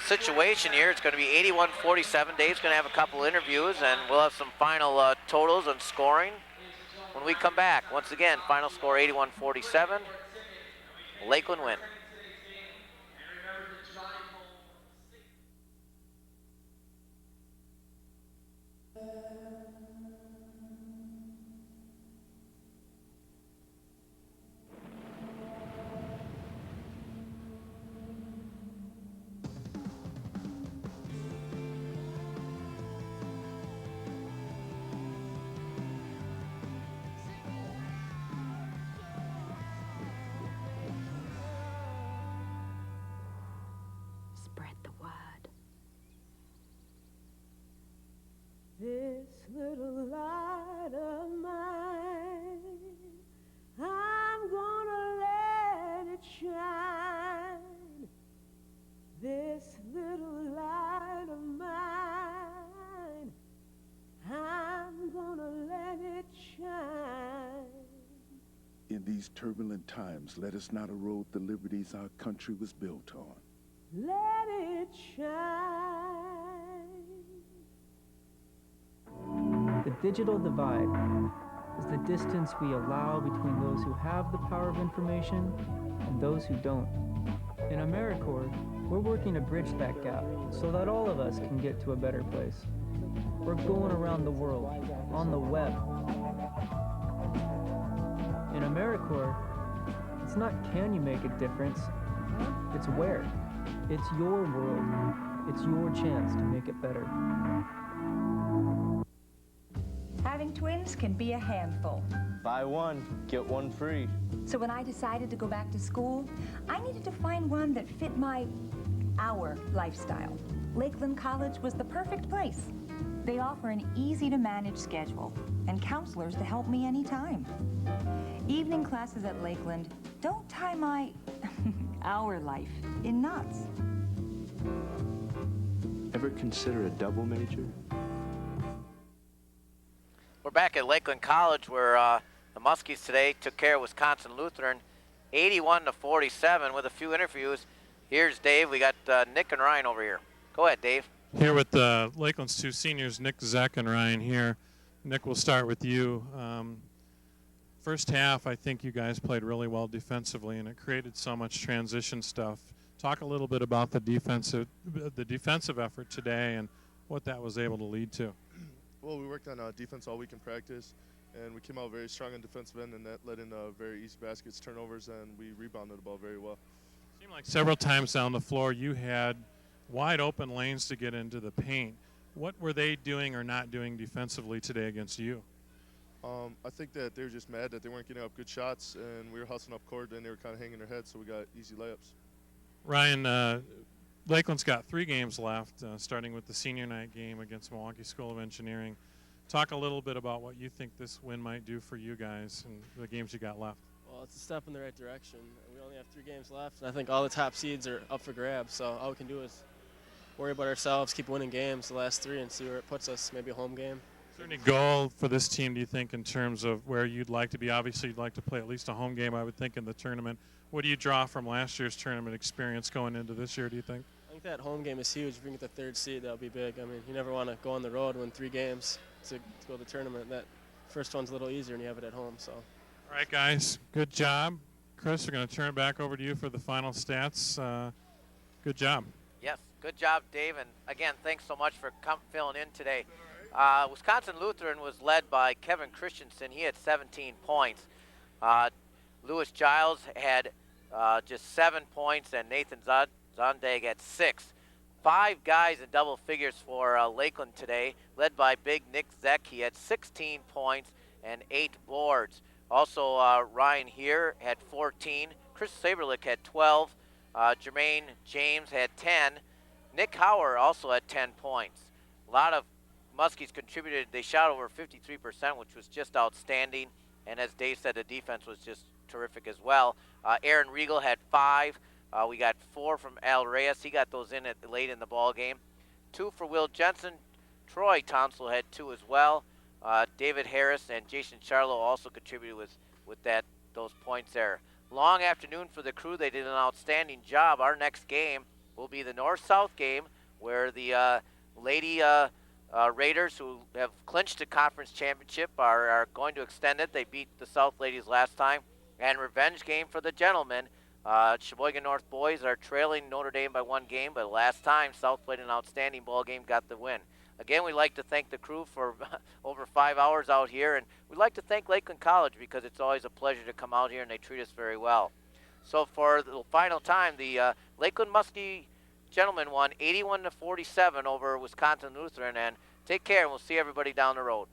situation here. It's going to be 81-47. Dave's going to have a couple interviews, and we'll have some final totals and scoring when we come back. Once again, final score 81-47. Lakeland win. This little light of mine, I'm gonna let it shine. This little light of mine, I'm gonna let it shine. In these turbulent times, let us not erode the liberties our country was built on. Let it shine. The digital divide is the distance we allow between those who have the power of information and those who don't. In AmeriCorps, we're working to bridge that gap so that all of us can get to a better place. We're going around the world, on the web. In AmeriCorps, it's not can you make a difference, it's where. It's your world. It's your chance to make it better. Having twins can be a handful. Buy one, get one free. So when I decided to go back to school, I needed to find one that fit our lifestyle. Lakeland College was the perfect place. They offer an easy-to-manage schedule and counselors to help me anytime. Evening classes at Lakeland don't tie my, our life in knots. Ever consider a double major? We're back at Lakeland College where the Muskies today took care of Wisconsin Lutheran 81-47 with a few interviews. Here's Dave. We got Nick and Ryan over here. Go ahead, Dave. Here with Lakeland's two seniors, Nick, Zach, and Ryan here. Nick, we'll start with you. First half, I think you guys played really well defensively, and it created so much transition stuff. Talk a little bit about the defensive effort today and what that was able to lead to. Well, we worked on defense all week in practice, and we came out very strong on defensive end, and that led in very easy baskets, turnovers, and we rebounded the ball very well. It seemed like several times down the floor you had wide open lanes to get into the paint. What were they doing or not doing defensively today against you? I think that they were just mad that they weren't getting up good shots, and we were hustling up court, and they were kind of hanging their heads, so we got easy layups. Ryan, Lakeland's got 3 games left, starting with the senior night game against Milwaukee School of Engineering. Talk a little bit about what you think this win might do for you guys and the games you got left. Well, it's a step in the right direction. We only have 3 games left, and I think all the top seeds are up for grabs, so all we can do is worry about ourselves, keep winning games, the last 3, and see where it puts us, maybe a home game. Is there any goal for this team, do you think, in terms of where you'd like to be? Obviously, you'd like to play at least a home game, I would think, in the tournament. What do you draw from last year's tournament experience going into this year, do you think? I think that home game is huge. If we can get the 3rd seed, that would be big. I mean, you never want to go on the road, win 3 games to go to the tournament. That first one's a little easier when you have it at home. So. All right, guys, good job. Chris, we're going to turn it back over to you for the final stats. Good job. Yes, good job, Dave. And again, thanks so much for filling in today. Wisconsin Lutheran was led by Kevin Christensen. He had 17 points. Lewis Giles had just 7 points, and Nathan Zondag had 6. 5 guys in double figures for Lakeland today, led by big Nick Zeck. He had 16 points and 8 boards. Also, Ryan here had 14. Chris Saberlick had 12. Jermaine James had 10. Nick Hauer also had 10 points. A lot of Muskies contributed. They shot over 53%, which was just outstanding. And as Dave said, the defense was just terrific as well. Aaron Riegel had 5. We got 4 from Al Reyes. He got those in late in the ball game. 2 for Will Jensen. Troy Tonsel had 2 as well. David Harris and Jason Charlo also contributed with those points there. Long afternoon for the crew. They did an outstanding job. Our next game will be the North-South game, where the Lady Raiders, who have clinched the conference championship, are going to extend it. They beat the South Ladies last time. And revenge game for the gentlemen. Sheboygan North boys are trailing Notre Dame by 1 game, but last time South played an outstanding ball game, got the win. Again, we'd like to thank the crew for over 5 hours out here, and we'd like to thank Lakeland College because it's always a pleasure to come out here, and they treat us very well. So for the final time, the Lakeland Muskie gentlemen won 81-47 over Wisconsin Lutheran, and take care, and we'll see everybody down the road.